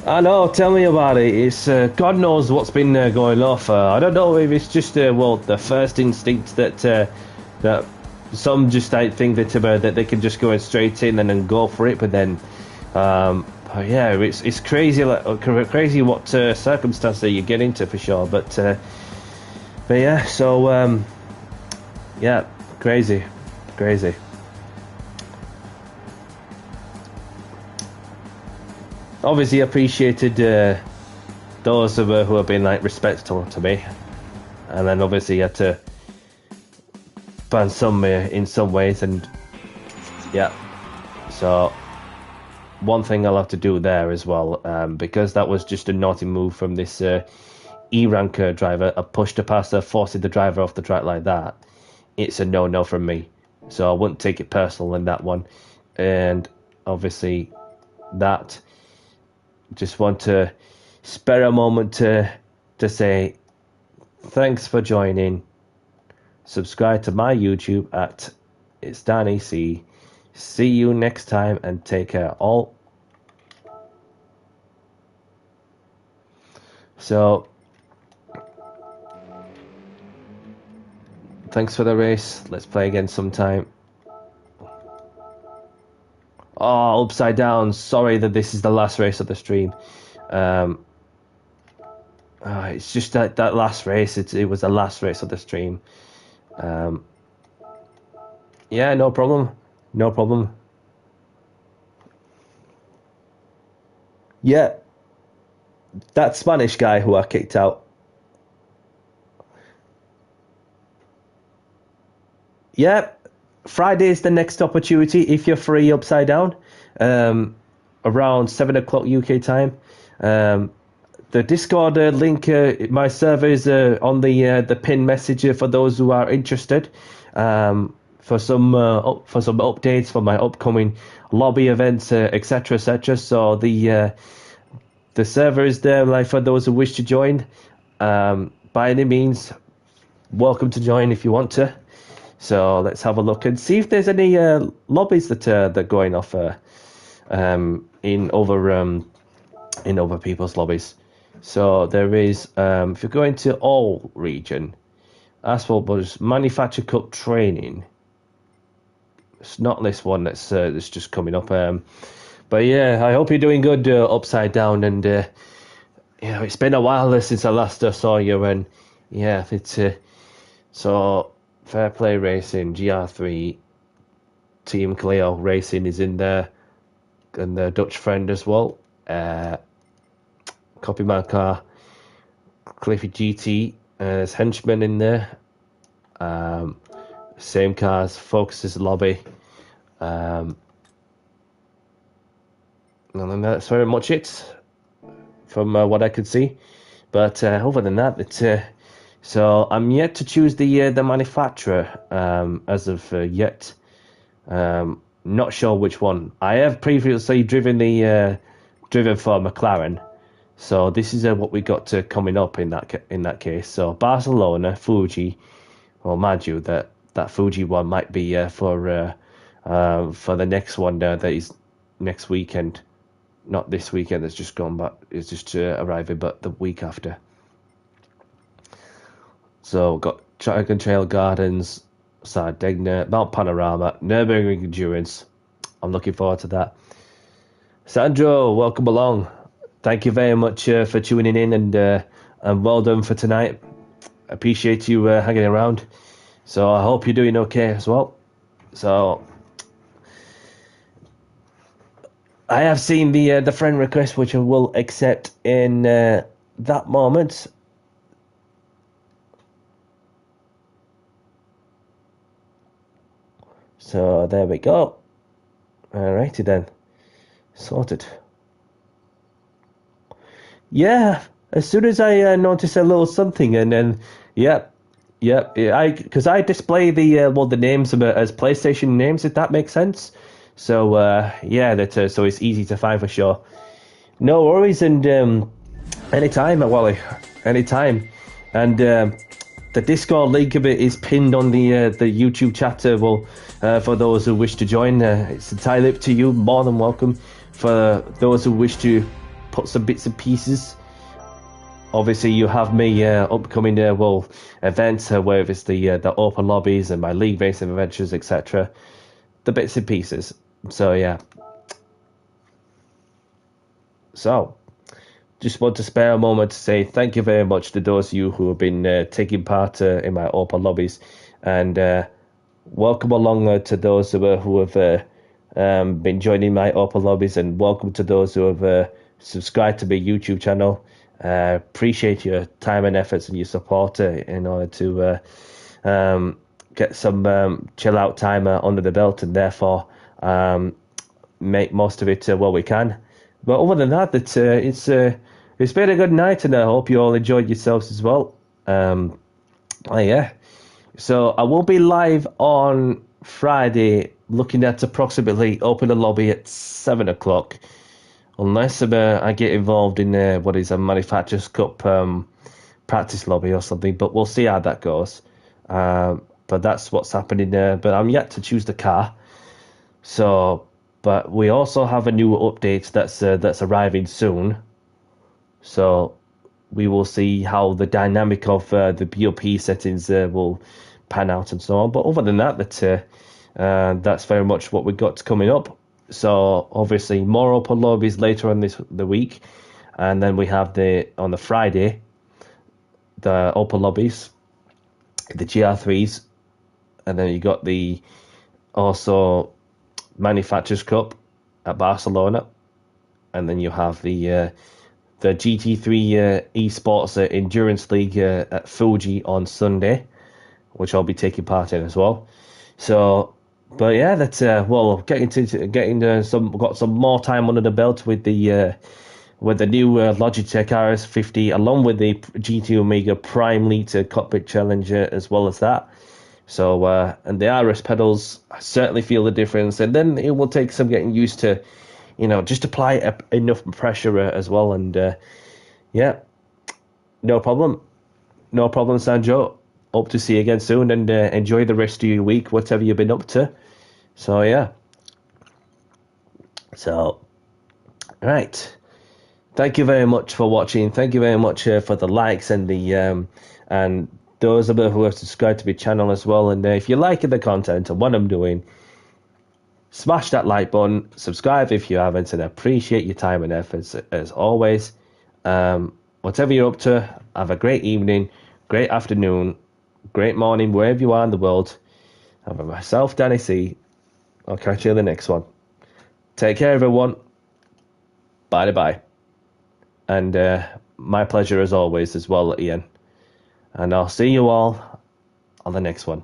I know, tell me about it. It's God knows what's been going off. I don't know if it's just well, the first instinct that some just think that they can just go straight in and then go for it, but then but yeah, it's crazy, crazy what circumstance that you get into for sure. But yeah, so yeah, crazy crazy. Obviously appreciated those who have been like respectful to me, and then obviously had to ban some in some ways, and yeah. So one thing I'll have to do there as well, because that was just a naughty move from this E-rank driver, a push to pass, forcing the driver off the track like that. It's a no-no from me, so I wouldn't take it personal in that one. And obviously that, just want to spare a moment to say thanks for joining. Subscribe to my YouTube at It's Danny C. See you next time and take care all. So thanks for the race. Let's play again sometime. Oh, upside down. Sorry that this is the last race of the stream. It's just that last race. It was the last race of the stream. Yeah, no problem. No problem. Yeah, that Spanish guy who I kicked out. Yeah, Friday is the next opportunity if you're free upside down, around 7 o'clock UK time. The Discord link, my server is on the pin message for those who are interested. For some updates for my upcoming lobby events, etc., etc. So the server is there, like for those who wish to join. By any means, welcome to join if you want to. So let's have a look and see if there's any lobbies that are going off in other people's lobbies. So there is, if you're going to all region, Asphalt Brothers Manufacture Cup training. It's not this one that's just coming up. But yeah, I hope you're doing good upside down. And it's been a while since I last saw you. And yeah, it's so Fair Play Racing, GR3, Team Cleo Racing is in there, and the Dutch friend as well. Copy my car, Cliffy GT, there's Henchman in there. Same cars, Focus's lobby. And then that's very much it from what I could see. But other than that, it's so I'm yet to choose the manufacturer as of yet. Not sure which one. I have previously driven for McLaren, so this is what we got coming up in that case. So Barcelona, Fuji. Well, mind you, that Fuji one might be for the next one that is next weekend, not this weekend that's just gone, but it's just arriving, but the week after. So got Dragon Trail Gardens, Sardegna, Mount Panorama, Nürburgring Endurance. I'm looking forward to that. Sandro, welcome along. Thank you very much for tuning in, and well done for tonight. Appreciate you hanging around. So I hope you're doing okay as well. So I have seen the friend request, which I will accept in that moment. So there we go. Alrighty then. Sorted. Yeah, as soon as I notice a little something, and then because I display the names as PlayStation names, if that makes sense. So so it's easy to find for sure. No worries, and anytime, Wally, anytime, and the Discord link of it is pinned on the YouTube chat. For those who wish to join, it's entirely up to you. More than welcome. For those who wish to put some bits and pieces, obviously you have me upcoming events, whether it's the open lobbies and my league racing adventures, etc. The bits and pieces. So yeah. So just want to spare a moment to say thank you very much to those of you who have been taking part in my open lobbies, and welcome along to those who have been joining my open lobbies, and welcome to those who have subscribed to my YouTube channel. Appreciate your time and efforts and your support in order to get some chill out time under the belt, and therefore make most of it while we can. But other than that, it's been a good night, and I hope you all enjoyed yourselves as well. Yeah. So I will be live on Friday, looking at approximately open the lobby at 7 o'clock, unless I get involved in what is a Manufacturers Cup practice lobby or something. But we'll see how that goes. But that's what's happening there. But I'm yet to choose the car. So, but we also have a new update that's arriving soon. So we will see how the dynamic of the BOP settings will pan out and so on. But other than that, that's very much what we got coming up. So obviously more open lobbies later on the week, and then we have on the Friday the open lobbies, the GR3s, and then you got the also Manufacturers Cup at Barcelona, and then you have the GT3 Esports Endurance League at Fuji on Sunday, which I'll be taking part in as well. So, but yeah, that's getting some more time under the belt with the new Logitech RS50, along with the GT Omega Prime Lite Cockpit Challenger, as well as that. So, and the RS pedals, I certainly feel the difference, and then it will take some getting used to, just apply enough pressure as well. And yeah, no problem, Sanjo. Hope to see you again soon, and enjoy the rest of your week, whatever you've been up to. So yeah. So, right. Thank you very much for watching. Thank you very much for the likes and and those of you who have subscribed to my channel as well. And if you're liking the content and what I'm doing, smash that like button, subscribe if you haven't, and I appreciate your time and efforts as always. Whatever you're up to, have a great evening, great afternoon, great morning, wherever you are in the world. And for myself, Danny C, I'll catch you in the next one. Take care, everyone. Bye-bye. And my pleasure as always as well, Ian. And I'll see you all on the next one.